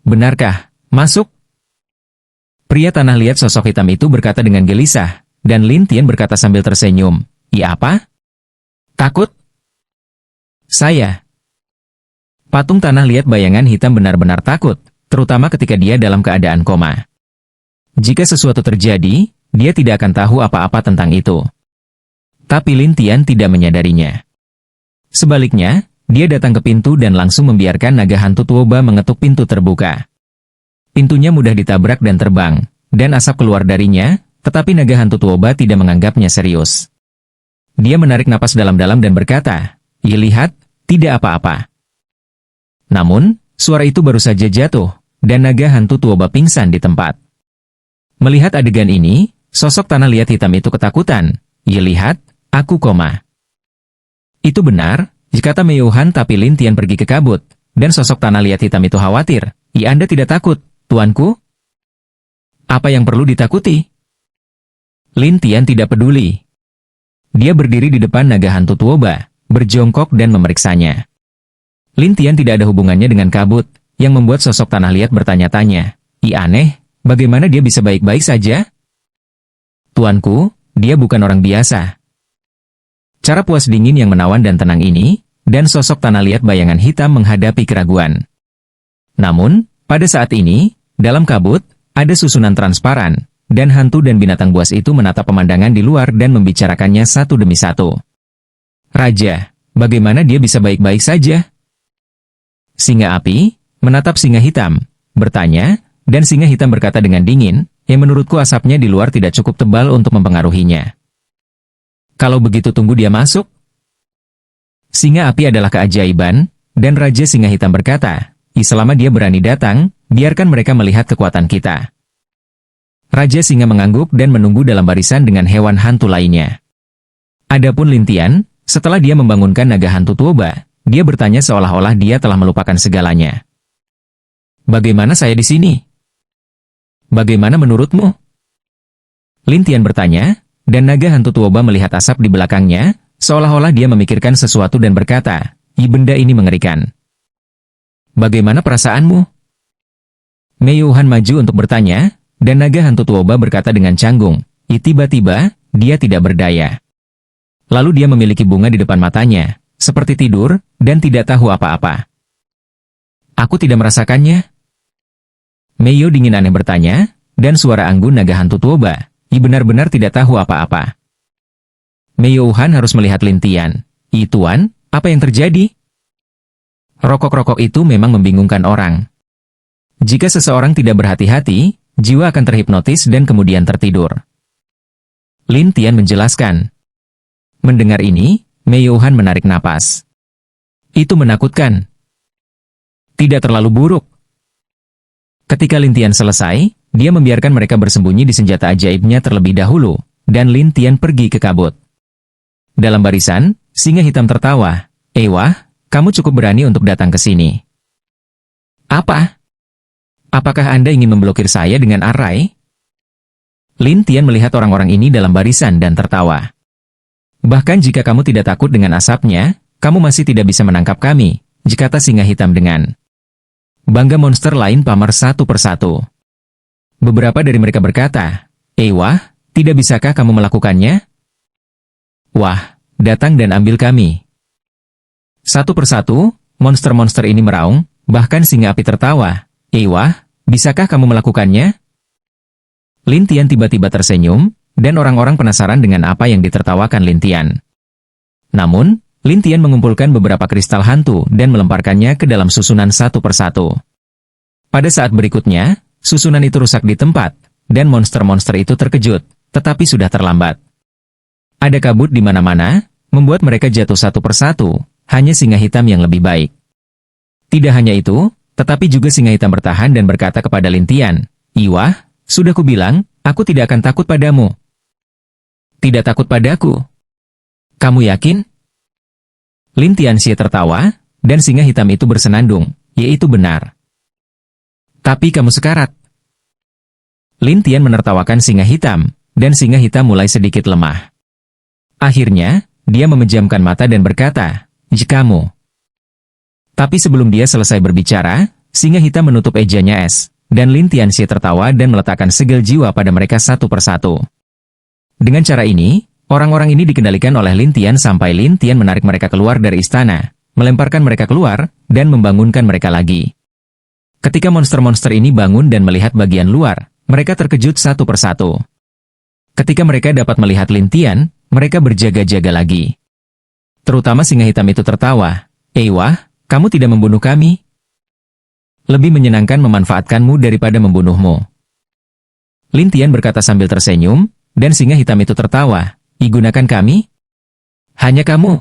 "Benarkah? Masuk?" Pria tanah liat sosok hitam itu berkata dengan gelisah, dan Lin Tian berkata sambil tersenyum, "Apa? Takut?" "Saya." Patung tanah liat bayangan hitam benar-benar takut, terutama ketika dia dalam keadaan koma. Jika sesuatu terjadi, dia tidak akan tahu apa-apa tentang itu. Tapi Lin Tian tidak menyadarinya. Sebaliknya, dia datang ke pintu dan langsung membiarkan naga hantu Tuoba mengetuk pintu terbuka. Pintunya mudah ditabrak dan terbang, dan asap keluar darinya, tetapi naga hantu Tuoba tidak menganggapnya serius. Dia menarik napas dalam-dalam dan berkata, "Lihat, tidak apa-apa." Namun, suara itu baru saja jatuh, dan naga hantu Tuoba pingsan di tempat. Melihat adegan ini, sosok tanah liat hitam itu ketakutan. "Lihat, aku koma." Itu benar, kata Mei Youhan, tapi Lin Tian pergi ke kabut, dan sosok tanah liat hitam itu khawatir. "Anda tidak takut, tuanku?" "Apa yang perlu ditakuti?" Lin Tian tidak peduli. Dia berdiri di depan naga hantu Tuoba, berjongkok dan memeriksanya. Lin Tian tidak ada hubungannya dengan kabut, yang membuat sosok tanah liat bertanya-tanya. Aneh, bagaimana dia bisa baik-baik saja?" "Tuanku, dia bukan orang biasa." Cara puas dingin yang menawan dan tenang ini, dan sosok tanah liat bayangan hitam menghadapi keraguan. Namun, pada saat ini, dalam kabut, ada susunan transparan, dan hantu dan binatang buas itu menatap pemandangan di luar dan membicarakannya satu demi satu. "Raja, bagaimana dia bisa baik-baik saja?" Singa api menatap singa hitam, bertanya, dan singa hitam berkata dengan dingin, menurutku asapnya di luar tidak cukup tebal untuk mempengaruhinya." "Kalau begitu tunggu dia masuk." Singa api adalah keajaiban, dan Raja Singa Hitam berkata, "Selama dia berani datang, biarkan mereka melihat kekuatan kita." Raja Singa mengangguk dan menunggu dalam barisan dengan hewan hantu lainnya. Adapun Lin Tian, setelah dia membangunkan naga hantu Tuoba, dia bertanya seolah-olah dia telah melupakan segalanya. "Bagaimana saya di sini? Bagaimana menurutmu?" Lin Tian bertanya, dan naga hantu Tuoba melihat asap di belakangnya, seolah-olah dia memikirkan sesuatu dan berkata, "Benda ini mengerikan. Bagaimana perasaanmu?" Mei Youhan maju untuk bertanya, dan naga hantu Tuoba berkata dengan canggung, tiba-tiba, dia tidak berdaya. Lalu dia memiliki bunga di depan matanya, seperti tidur, dan tidak tahu apa-apa. "Aku tidak merasakannya?" Mei You dingin aneh bertanya, dan suara anggun naga hantu Tuoba, benar-benar tidak tahu apa-apa. Mei Youhan harus melihat Lin Tian. Tuan, Apa yang terjadi? Rokok-rokok itu memang membingungkan orang. Jika seseorang tidak berhati-hati, jiwa akan terhipnotis dan kemudian tertidur. Lin Tian menjelaskan. Mendengar ini, Mei Youhan menarik napas. Itu menakutkan. Tidak terlalu buruk. Ketika Lin Tian selesai, dia membiarkan mereka bersembunyi di senjata ajaibnya terlebih dahulu, dan Lin Tian pergi ke kabut. Dalam barisan, singa hitam tertawa. Wah, kamu cukup berani untuk datang ke sini. Apa? Apakah Anda ingin memblokir saya dengan arai? Lin Tian melihat orang-orang ini dalam barisan dan tertawa. Bahkan jika kamu tidak takut dengan asapnya, kamu masih tidak bisa menangkap kami, kata singa hitam dengan bangga. Monster lain pamar satu persatu. Beberapa dari mereka berkata, wah, tidak bisakah kamu melakukannya? Wah, datang dan ambil kami. Satu persatu, monster-monster ini meraung, bahkan singa api tertawa. Wah, bisakah kamu melakukannya? Lin Tian tiba-tiba tersenyum, dan orang-orang penasaran dengan apa yang ditertawakan Lin Tian. Namun, Lin Tian mengumpulkan beberapa kristal hantu dan melemparkannya ke dalam susunan satu persatu. Pada saat berikutnya, susunan itu rusak di tempat, dan monster-monster itu terkejut, tetapi sudah terlambat. Ada kabut di mana-mana, membuat mereka jatuh satu persatu, hanya singa hitam yang lebih baik. Tidak hanya itu, tetapi juga singa hitam bertahan dan berkata kepada Lin Tian, Wah, sudah kubilang, aku tidak akan takut padamu. Tidak takut padaku? Kamu yakin? Lin Tian Xie tertawa, dan singa hitam itu bersenandung, yaitu benar. Tapi kamu sekarat. Lin Tian menertawakan singa hitam, dan singa hitam mulai sedikit lemah. Akhirnya, dia memejamkan mata dan berkata, kamu. Tapi sebelum dia selesai berbicara, singa hitam menutup ejanya es, dan Lin Tian Xie tertawa dan meletakkan segel jiwa pada mereka satu persatu. Dengan cara ini, orang-orang ini dikendalikan oleh Lin Tian sampai Lin Tian menarik mereka keluar dari istana, melemparkan mereka keluar, dan membangunkan mereka lagi. Ketika monster-monster ini bangun dan melihat bagian luar, mereka terkejut satu persatu. Ketika mereka dapat melihat Lin Tian, mereka berjaga-jaga lagi. Terutama singa hitam itu tertawa. Wah, kamu tidak membunuh kami? Lebih menyenangkan memanfaatkanmu daripada membunuhmu. Lin Tian berkata sambil tersenyum, dan singa hitam itu tertawa. Gunakan kami? Hanya kamu?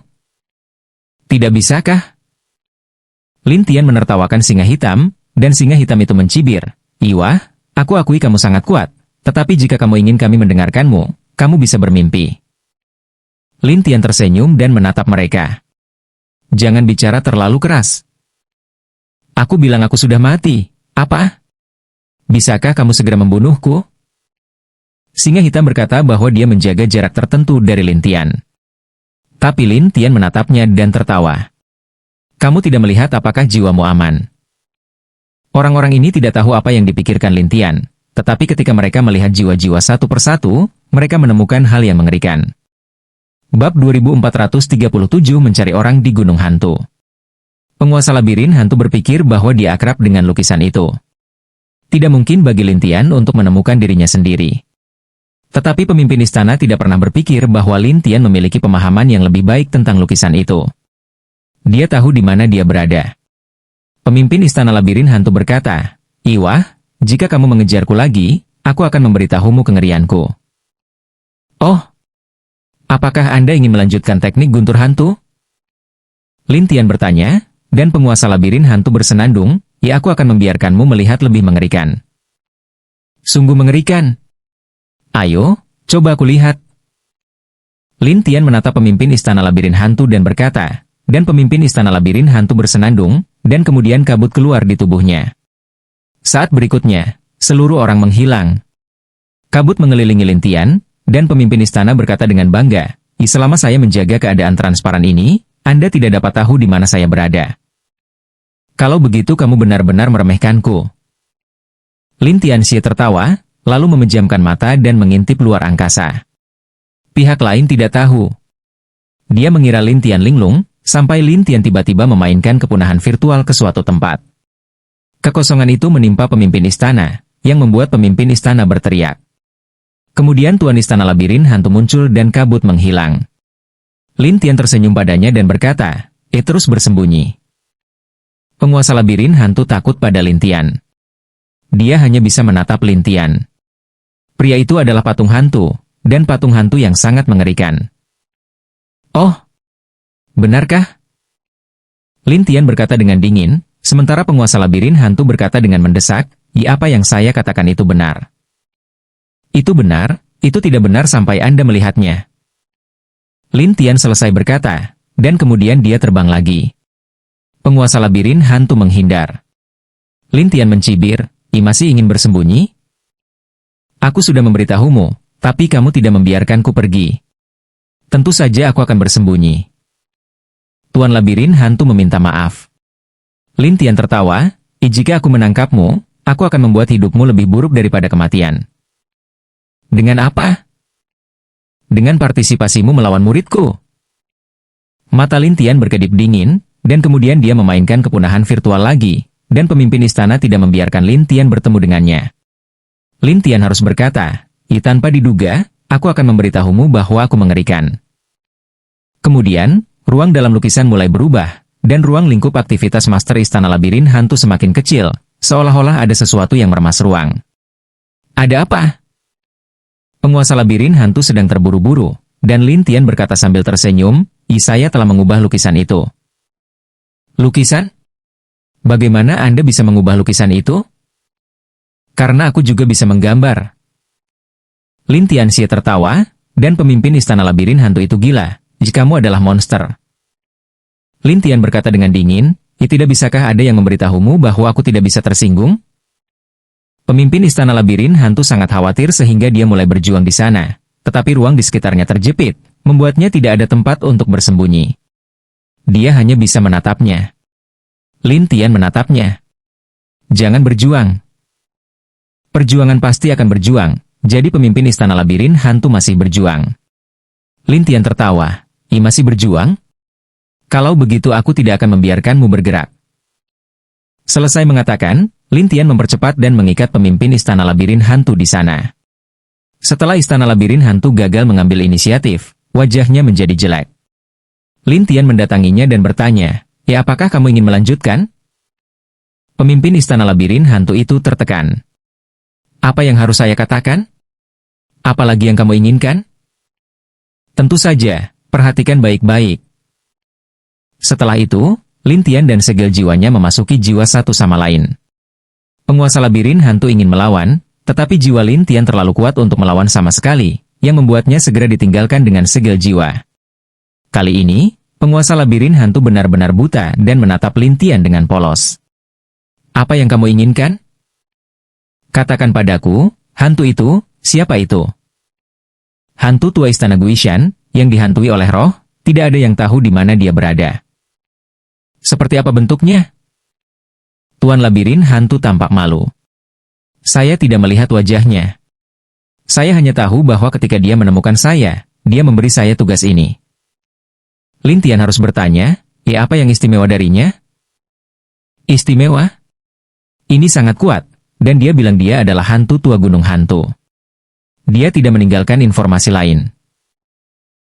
Tidak bisakah? Lin Tian menertawakan singa hitam, dan singa hitam itu mencibir. Wah, aku akui kamu sangat kuat, tetapi jika kamu ingin kami mendengarkanmu, kamu bisa bermimpi. Lin Tian tersenyum dan menatap mereka. Jangan bicara terlalu keras. Aku bilang aku sudah mati. Apa? Bisakah kamu segera membunuhku? Singa hitam berkata bahwa dia menjaga jarak tertentu dari Lin Tian. Tapi Lin Tian menatapnya dan tertawa. Kamu tidak melihat apakah jiwamu aman? Orang-orang ini tidak tahu apa yang dipikirkan Lin Tian, tetapi ketika mereka melihat jiwa-jiwa satu persatu, mereka menemukan hal yang mengerikan. Bab 2437 mencari orang di Gunung Hantu. Penguasa labirin hantu berpikir bahwa dia akrab dengan lukisan itu. Tidak mungkin bagi Lin Tian untuk menemukan dirinya sendiri. Tetapi pemimpin istana tidak pernah berpikir bahwa Lin Tian memiliki pemahaman yang lebih baik tentang lukisan itu. Dia tahu di mana dia berada. Pemimpin istana labirin hantu berkata, Wah, jika kamu mengejarku lagi, aku akan memberitahumu kengerianku. Oh, apakah Anda ingin melanjutkan teknik guntur hantu? Lin Tian bertanya, dan penguasa labirin hantu bersenandung, aku akan membiarkanmu melihat lebih mengerikan. Sungguh mengerikan. Ayo, coba aku lihat. Lin Tian menatap pemimpin istana labirin hantu dan berkata, dan pemimpin istana labirin hantu bersenandung, dan kemudian kabut keluar di tubuhnya. Saat berikutnya, seluruh orang menghilang. Kabut mengelilingi Lin Tian, dan pemimpin istana berkata dengan bangga, selama saya menjaga keadaan transparan ini, Anda tidak dapat tahu di mana saya berada. Kalau begitu kamu benar-benar meremehkanku. Lin Tian Xie tertawa, lalu memejamkan mata dan mengintip luar angkasa. Pihak lain tidak tahu. Dia mengira Lin Tian linglung, sampai Lin Tian tiba-tiba memainkan kepunahan virtual ke suatu tempat. Kekosongan itu menimpa pemimpin istana, yang membuat pemimpin istana berteriak. Kemudian Tuan Istana Labirin Hantu muncul dan kabut menghilang. Lin Tian tersenyum padanya dan berkata, terus bersembunyi. Penguasa labirin hantu takut pada Lin Tian. Dia hanya bisa menatap Lin Tian. Pria itu adalah patung hantu, dan patung hantu yang sangat mengerikan. Oh, benarkah? Lin Tian berkata dengan dingin, sementara penguasa labirin hantu berkata dengan mendesak, "Ya, apa yang saya katakan itu benar." Itu benar, itu tidak benar sampai Anda melihatnya. Lin Tian selesai berkata, dan kemudian dia terbang lagi. Penguasa labirin hantu menghindar. Lin Tian mencibir, masih ingin bersembunyi? Aku sudah memberitahumu, tapi kamu tidak membiarkanku pergi. Tentu saja aku akan bersembunyi. Tuan labirin hantu meminta maaf. Lin Tian tertawa, jika aku menangkapmu, aku akan membuat hidupmu lebih buruk daripada kematian. Dengan apa? Dengan partisipasimu melawan muridku. Mata Lin Tian berkedip dingin, dan kemudian dia memainkan kepunahan virtual lagi, dan pemimpin istana tidak membiarkan Lin Tian bertemu dengannya. Lin Tian harus berkata, tanpa diduga, aku akan memberitahumu bahwa aku mengerikan. Kemudian, ruang dalam lukisan mulai berubah, dan ruang lingkup aktivitas master istana labirin hantu semakin kecil, seolah-olah ada sesuatu yang meremas ruang. Ada apa? Penguasa labirin hantu sedang terburu-buru, dan Lin Tian berkata sambil tersenyum, saya telah mengubah lukisan itu. Lukisan? Bagaimana Anda bisa mengubah lukisan itu? Karena aku juga bisa menggambar. Lin Tianxie tertawa, dan pemimpin istana labirin hantu itu gila, jika kamu adalah monster. Lin Tian berkata dengan dingin, tidak bisakah ada yang memberitahumu bahwa aku tidak bisa tersinggung? Pemimpin istana labirin hantu sangat khawatir sehingga dia mulai berjuang di sana, tetapi ruang di sekitarnya terjepit, membuatnya tidak ada tempat untuk bersembunyi. Dia hanya bisa menatapnya. Lin Tian menatapnya. Jangan berjuang. Perjuangan pasti akan berjuang, jadi pemimpin istana labirin hantu masih berjuang. Lin Tian tertawa, masih berjuang? Kalau begitu aku tidak akan membiarkanmu bergerak. Selesai mengatakan, Lin Tian mempercepat dan mengikat pemimpin istana labirin hantu di sana. Setelah istana labirin hantu gagal mengambil inisiatif, wajahnya menjadi jelek. Lin Tian mendatanginya dan bertanya, apakah kamu ingin melanjutkan? Pemimpin istana labirin hantu itu tertekan. Apa yang harus saya katakan? Apalagi yang kamu inginkan? Tentu saja, perhatikan baik-baik. Setelah itu, Lin Tian dan segel jiwanya memasuki jiwa satu sama lain. Penguasa labirin hantu ingin melawan, tetapi jiwa Lin Tian terlalu kuat untuk melawan sama sekali, yang membuatnya segera ditinggalkan dengan segel jiwa. Kali ini, penguasa labirin hantu benar-benar buta dan menatap Lin Tian dengan polos. Apa yang kamu inginkan? Katakan padaku, hantu itu, siapa itu? Hantu tua istana Guishan, yang dihantui oleh roh, tidak ada yang tahu di mana dia berada. Seperti apa bentuknya? Tuan labirin hantu tampak malu. Saya tidak melihat wajahnya. Saya hanya tahu bahwa ketika dia menemukan saya, dia memberi saya tugas ini. Lin Tian harus bertanya, apa yang istimewa darinya? Istimewa? Ini sangat kuat, dan dia bilang dia adalah hantu tua gunung hantu. Dia tidak meninggalkan informasi lain.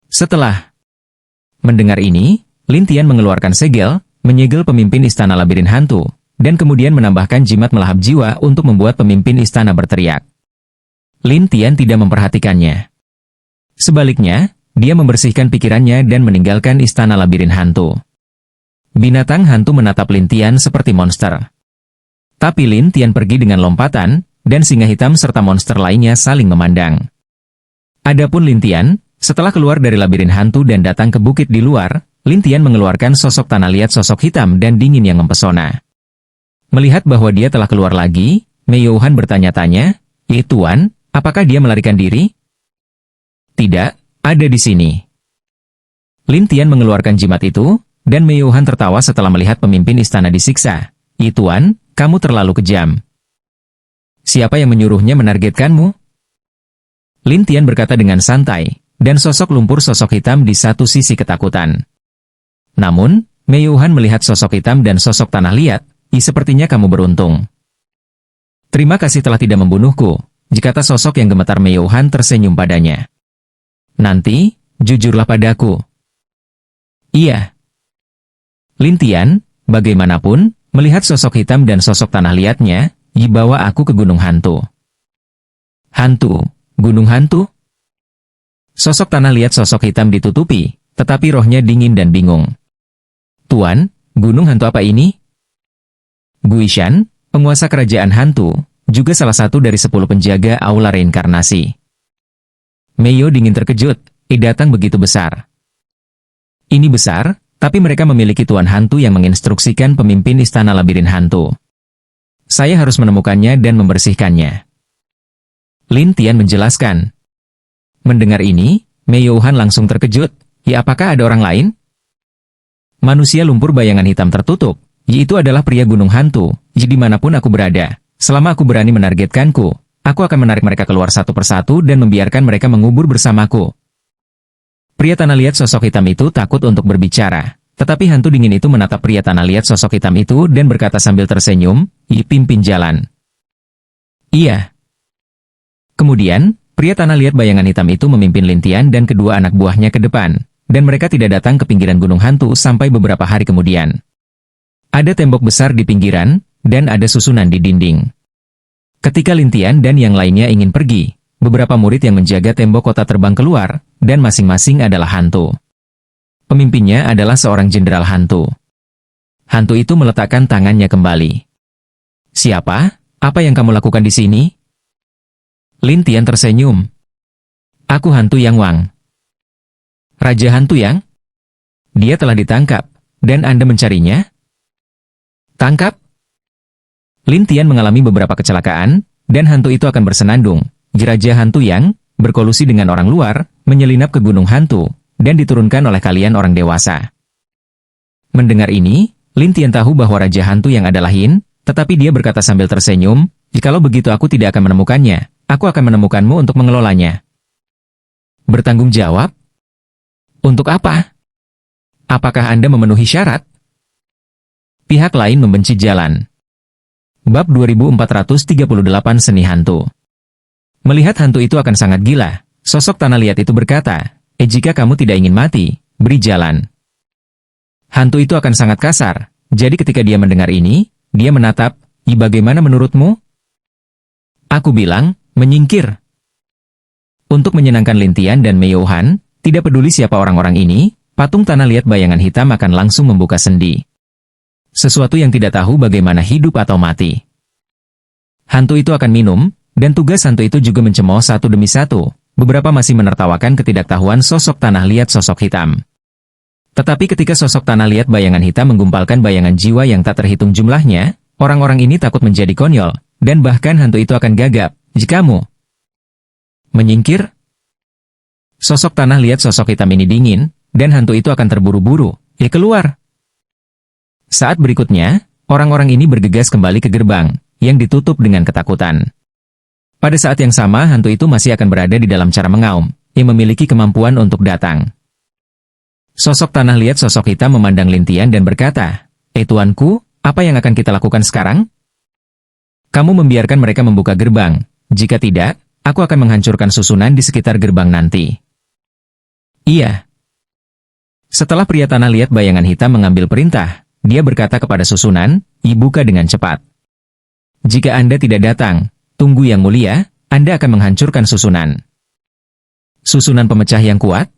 Setelah mendengar ini, Lin Tian mengeluarkan segel, menyegel pemimpin istana labirin hantu, dan kemudian menambahkan jimat melahap jiwa untuk membuat pemimpin istana berteriak. Lin Tian tidak memperhatikannya. Sebaliknya, dia membersihkan pikirannya dan meninggalkan istana labirin hantu. Binatang hantu menatap Lin Tian seperti monster. Tapi Lin Tian pergi dengan lompatan, dan singa hitam serta monster lainnya saling memandang. Adapun Lin Tian, setelah keluar dari labirin hantu dan datang ke bukit di luar, Lin Tian mengeluarkan sosok tanah liat sosok hitam dan dingin yang mempesona. Melihat bahwa dia telah keluar lagi, Mei Youhan bertanya-tanya, Tuan, apakah dia melarikan diri? Tidak, ada di sini. Lin Tian mengeluarkan jimat itu, dan Mei Youhan tertawa setelah melihat pemimpin istana disiksa. Tuan, kamu terlalu kejam. Siapa yang menyuruhnya menargetkanmu? Lin Tian berkata dengan santai, dan sosok lumpur sosok hitam di satu sisi ketakutan. Namun, Mei Youhan melihat sosok hitam dan sosok tanah liat, sepertinya kamu beruntung. Terima kasih telah tidak membunuhku, jikata sosok yang gemetar Mei Youhan tersenyum padanya. Nanti, jujurlah padaku. Iya. Lin Tian, bagaimanapun, melihat sosok hitam dan sosok tanah liatnya, Yi bawa aku ke gunung hantu. Hantu, gunung hantu? Sosok tanah liat sosok hitam ditutupi, tetapi rohnya dingin dan bingung. Tuan, gunung hantu apa ini? Guishan, penguasa kerajaan hantu, juga salah satu dari 10 penjaga aula reinkarnasi. Meiyo dingin terkejut, datang begitu besar. Ini besar, tapi mereka memiliki tuan hantu yang menginstruksikan pemimpin istana labirin hantu. Saya harus menemukannya dan membersihkannya. Lin Tian menjelaskan. Mendengar ini, Meiyo Han langsung terkejut. Ya, apakah ada orang lain? Manusia lumpur bayangan hitam tertutup. Itu adalah pria gunung hantu. Jadi dimanapun aku berada, selama aku berani menargetkanku, aku akan menarik mereka keluar satu persatu dan membiarkan mereka mengubur bersamaku. Pria tanah liat sosok hitam itu takut untuk berbicara, tetapi hantu dingin itu menatap pria tanah liat sosok hitam itu dan berkata sambil tersenyum, pimpin jalan. Iya. Kemudian, pria tanah liat bayangan hitam itu memimpin Lin Tian dan kedua anak buahnya ke depan, dan mereka tidak datang ke pinggiran gunung hantu sampai beberapa hari kemudian. Ada tembok besar di pinggiran, dan ada susunan di dinding. Ketika Lin Tian dan yang lainnya ingin pergi, beberapa murid yang menjaga tembok kota terbang keluar, dan masing-masing adalah hantu. Pemimpinnya adalah seorang jenderal hantu. Hantu itu meletakkan tangannya kembali. Siapa? Apa yang kamu lakukan di sini? Lin Tian tersenyum. Aku hantu Yang Wang. Raja hantu Yang? Dia telah ditangkap, dan Anda mencarinya? Tangkap? Lin Tian mengalami beberapa kecelakaan, dan hantu itu akan bersenandung. Raja hantu Yang berkolusi dengan orang luar, menyelinap ke gunung hantu, dan diturunkan oleh kalian orang dewasa. Mendengar ini, Lin Tian tahu bahwa Raja hantu Yang adalah Yin, tetapi dia berkata sambil tersenyum, jikalau begitu aku tidak akan menemukannya, aku akan menemukanmu untuk mengelolanya. Bertanggung jawab? Untuk apa? Apakah Anda memenuhi syarat? Pihak lain membenci jalan. Bab 2438 Seni Hantu. Melihat hantu itu akan sangat gila, sosok tanah liat itu berkata, jika kamu tidak ingin mati, beri jalan. Hantu itu akan sangat kasar, jadi ketika dia mendengar ini, dia menatap, bagaimana menurutmu? Aku bilang, menyingkir. Untuk menyenangkan Lin Tian dan Meiyo Han, tidak peduli siapa orang-orang ini, patung tanah liat bayangan hitam akan langsung membuka sendi. Sesuatu yang tidak tahu bagaimana hidup atau mati. Hantu itu akan minum, dan tugas hantu itu juga mencemooh satu demi satu. Beberapa masih menertawakan ketidaktahuan sosok tanah liat sosok hitam. Tetapi ketika sosok tanah liat bayangan hitam menggumpalkan bayangan jiwa yang tak terhitung jumlahnya, orang-orang ini takut menjadi konyol, dan bahkan hantu itu akan gagap. Jikamu menyingkir, sosok tanah liat sosok hitam ini dingin, dan hantu itu akan terburu-buru, keluar. Saat berikutnya, orang-orang ini bergegas kembali ke gerbang, yang ditutup dengan ketakutan. Pada saat yang sama hantu itu masih akan berada di dalam cara mengaum, yang memiliki kemampuan untuk datang. Sosok tanah liat sosok hitam memandang Lin Tian dan berkata, tuanku, apa yang akan kita lakukan sekarang? Kamu membiarkan mereka membuka gerbang, jika tidak, aku akan menghancurkan susunan di sekitar gerbang nanti. Iya. Setelah pria tanah liat bayangan hitam mengambil perintah, dia berkata kepada susunan, buka dengan cepat. Jika Anda tidak datang, tunggu yang mulia, Anda akan menghancurkan susunan. Susunan pemecah yang kuat?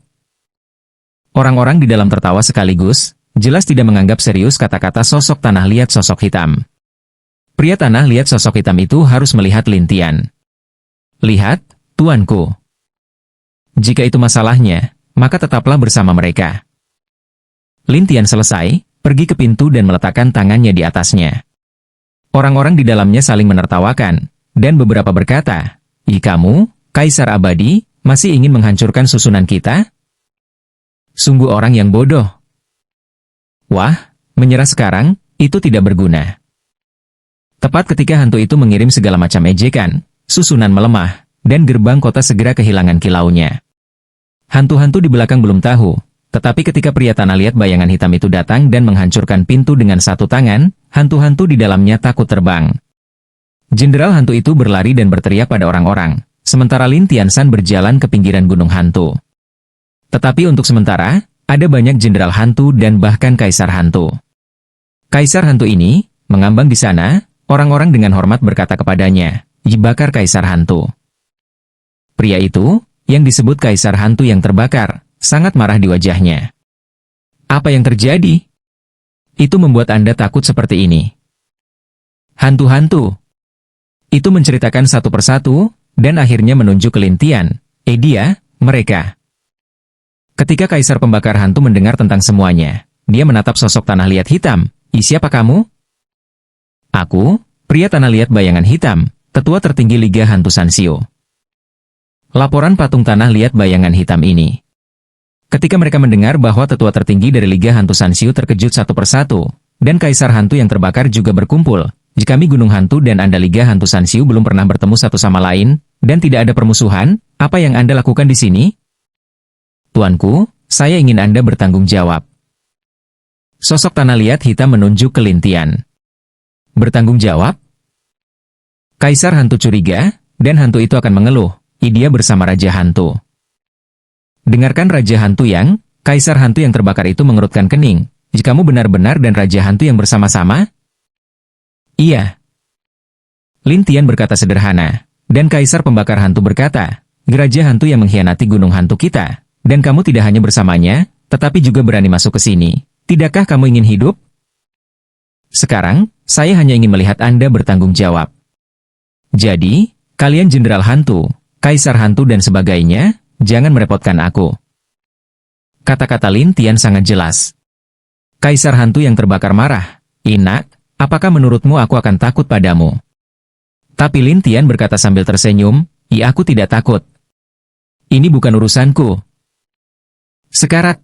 Orang-orang di dalam tertawa sekaligus, jelas tidak menganggap serius kata-kata sosok tanah liat sosok hitam. Pria tanah liat sosok hitam itu harus melihat Lin Tian. Lihat, tuanku. Jika itu masalahnya, maka tetaplah bersama mereka. Lin Tian selesai, pergi ke pintu dan meletakkan tangannya di atasnya. Orang-orang di dalamnya saling menertawakan, dan beberapa berkata, kamu, Kaisar Abadi, masih ingin menghancurkan susunan kita? Sungguh orang yang bodoh. Wah, menyerah sekarang, itu tidak berguna. Tepat ketika hantu itu mengirim segala macam ejekan, susunan melemah, dan gerbang kota segera kehilangan kilaunya. Hantu-hantu di belakang belum tahu, tetapi ketika pria tanah liat bayangan hitam itu datang dan menghancurkan pintu dengan satu tangan, hantu-hantu di dalamnya takut terbang. Jenderal hantu itu berlari dan berteriak pada orang-orang, sementara Lin Tiansan berjalan ke pinggiran gunung hantu. Tetapi untuk sementara, ada banyak jenderal hantu dan bahkan kaisar hantu Kaisar hantu ini mengambang di sana. Orang-orang dengan hormat berkata kepadanya, "Dibakar Kaisar hantu." Pria itu, yang disebut Kaisar hantu yang terbakar, sangat marah di wajahnya. "Apa yang terjadi? Itu membuat Anda takut seperti ini." Hantu-hantu itu menceritakan satu persatu, dan akhirnya menunjuk ke Lintian. Dia, mereka. Ketika Kaisar pembakar hantu mendengar tentang semuanya, dia menatap sosok tanah liat hitam. "Siapa kamu?" "Aku, pria tanah liat bayangan hitam, tetua tertinggi Liga Hantu Sansio." Laporan patung tanah liat bayangan hitam ini. Ketika mereka mendengar bahwa tetua tertinggi dari Liga Hantu Sansio terkejut satu persatu, dan Kaisar hantu yang terbakar juga berkumpul. "Jika kami Gunung Hantu dan Anda Liga Hantu Sansio belum pernah bertemu satu sama lain, dan tidak ada permusuhan, apa yang Anda lakukan di sini?" "Tuanku, saya ingin Anda bertanggung jawab." Sosok tanah liat hitam menunjuk ke Lintian. "Bertanggung jawab?" Kaisar hantu curiga, dan hantu itu akan mengeluh. Dia bersama Raja Hantu. Dengarkan Raja Hantu yang, Kaisar hantu yang terbakar itu mengerutkan kening. "Jika kamu benar-benar dan Raja Hantu yang bersama-sama?" "Iya." Lintian berkata sederhana, dan Kaisar pembakar hantu berkata, "Raja Hantu yang mengkhianati gunung hantu kita, dan kamu tidak hanya bersamanya, tetapi juga berani masuk ke sini. Tidakkah kamu ingin hidup? Sekarang, saya hanya ingin melihat Anda bertanggung jawab. Jadi, kalian Jenderal Hantu, Kaisar Hantu dan sebagainya, jangan merepotkan aku." Kata-kata Lintian sangat jelas. Kaisar Hantu yang terbakar marah. "Inak, apakah menurutmu aku akan takut padamu?" Tapi Lintian berkata sambil tersenyum, Aku tidak takut. Ini bukan urusanku." Sekarat.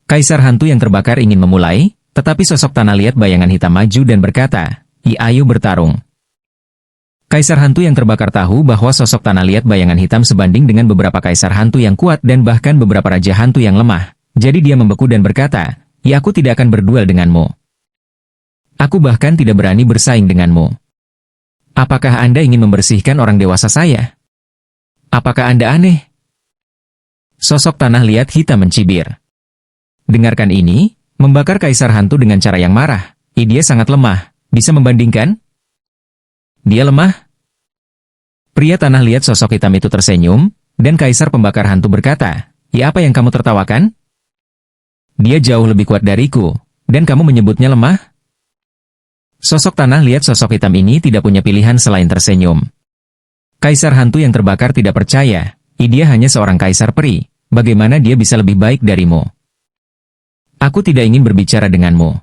Kaisar hantu yang terbakar ingin memulai, tetapi sosok tanah liat bayangan hitam maju dan berkata, "Ayo bertarung." Kaisar hantu yang terbakar tahu bahwa sosok tanah liat bayangan hitam sebanding dengan beberapa kaisar hantu yang kuat dan bahkan beberapa raja hantu yang lemah. Jadi dia membeku dan berkata, Aku tidak akan berduel denganmu. Aku bahkan tidak berani bersaing denganmu. Apakah Anda ingin membersihkan orang dewasa saya? Apakah Anda aneh?" Sosok tanah liat hitam mencibir. Dengarkan ini, membakar kaisar hantu dengan cara yang marah. Dia sangat lemah, bisa membandingkan? Dia lemah? Pria tanah liat sosok hitam itu tersenyum, dan kaisar pembakar hantu berkata, Apa yang kamu tertawakan? Dia jauh lebih kuat dariku, dan kamu menyebutnya lemah? Sosok tanah liat sosok hitam ini tidak punya pilihan selain tersenyum. Kaisar hantu yang terbakar tidak percaya, dia hanya seorang kaisar peri, bagaimana dia bisa lebih baik darimu? Aku tidak ingin berbicara denganmu.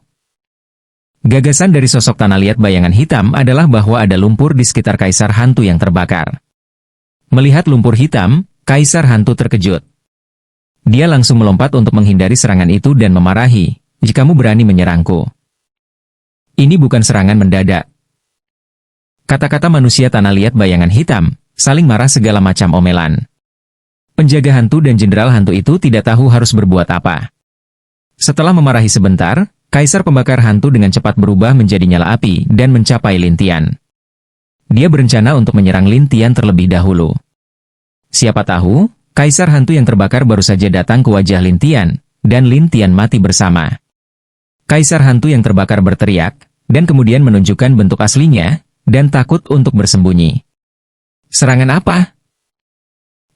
Gagasan dari sosok tanah liat bayangan hitam adalah bahwa ada lumpur di sekitar kaisar hantu yang terbakar. Melihat lumpur hitam, kaisar hantu terkejut. Dia langsung melompat untuk menghindari serangan itu dan memarahi, "Jika kamu berani menyerangku." Ini bukan serangan mendadak. Kata-kata manusia tanah liat bayangan hitam, saling marah segala macam omelan. Penjaga hantu dan jenderal hantu itu tidak tahu harus berbuat apa. Setelah memarahi sebentar, kaisar pembakar hantu dengan cepat berubah menjadi nyala api dan mencapai Lintian. Dia berencana untuk menyerang Lintian terlebih dahulu. Siapa tahu, kaisar hantu yang terbakar baru saja datang ke wajah Lintian, dan Lintian mati bersama. Kaisar hantu yang terbakar berteriak, dan kemudian menunjukkan bentuk aslinya, dan takut untuk bersembunyi. Serangan apa?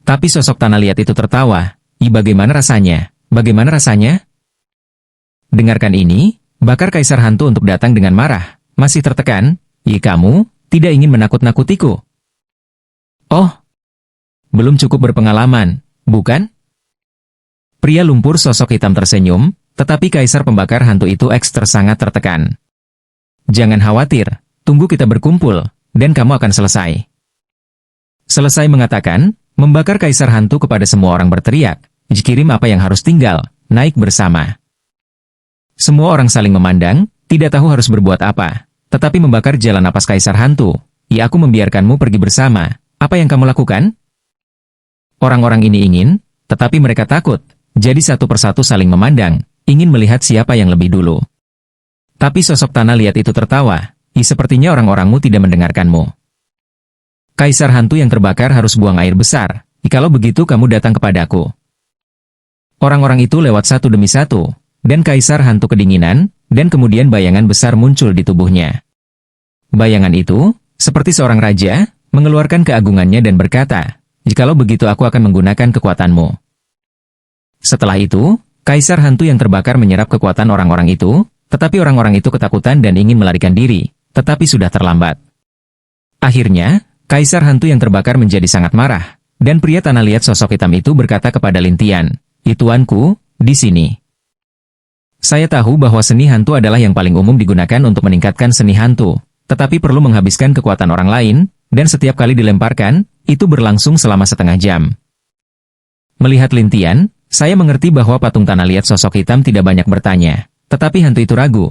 Tapi sosok tanah liat itu tertawa. Bagaimana rasanya? Bagaimana rasanya? Dengarkan ini, bakar kaisar hantu untuk datang dengan marah. Masih tertekan? Kamu tidak ingin menakut-nakutiku? Oh, belum cukup berpengalaman, bukan? Pria lumpur sosok hitam tersenyum, tetapi kaisar pembakar hantu itu sangat tertekan. Jangan khawatir, tunggu kita berkumpul, dan kamu akan selesai. Selesai mengatakan, membakar kaisar hantu kepada semua orang berteriak, kirim apa yang harus tinggal, naik bersama. Semua orang saling memandang, tidak tahu harus berbuat apa, tetapi membakar jalan napas kaisar hantu. Aku membiarkanmu pergi bersama, apa yang kamu lakukan? Orang-orang ini ingin, tetapi mereka takut, jadi satu persatu saling memandang, ingin melihat siapa yang lebih dulu. Tapi sosok tanah liat itu tertawa, sepertinya orang-orangmu tidak mendengarkanmu. Kaisar hantu yang terbakar harus buang air besar, kalau begitu kamu datang kepadaku. Orang-orang itu lewat satu demi satu, dan Kaisar Hantu kedinginan, dan kemudian bayangan besar muncul di tubuhnya. Bayangan itu, seperti seorang raja, mengeluarkan keagungannya dan berkata, "Jikalau begitu aku akan menggunakan kekuatanmu." Setelah itu, Kaisar Hantu yang terbakar menyerap kekuatan orang-orang itu, tetapi orang-orang itu ketakutan dan ingin melarikan diri, tetapi sudah terlambat. Akhirnya, Kaisar Hantu yang terbakar menjadi sangat marah, dan pria tanah liat sosok hitam itu berkata kepada Lintian, "Tuanku, di sini. Saya tahu bahwa seni hantu adalah yang paling umum digunakan untuk meningkatkan seni hantu, tetapi perlu menghabiskan kekuatan orang lain, dan setiap kali dilemparkan, itu berlangsung selama setengah jam." Melihat Lintian, saya mengerti bahwa patung tanah liat sosok hitam tidak banyak bertanya, tetapi hantu itu ragu,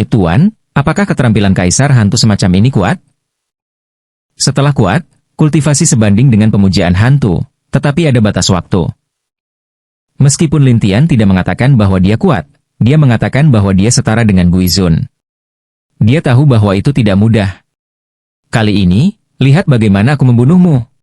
"Tuan, apakah keterampilan Kaisar Hantu semacam ini kuat?" Setelah kuat, kultivasi sebanding dengan pemujaan hantu, tetapi ada batas waktu. Meskipun Lintian tidak mengatakan bahwa dia kuat, dia mengatakan bahwa dia setara dengan Guizun. Dia tahu bahwa itu tidak mudah. "Kali ini, lihat bagaimana aku membunuhmu."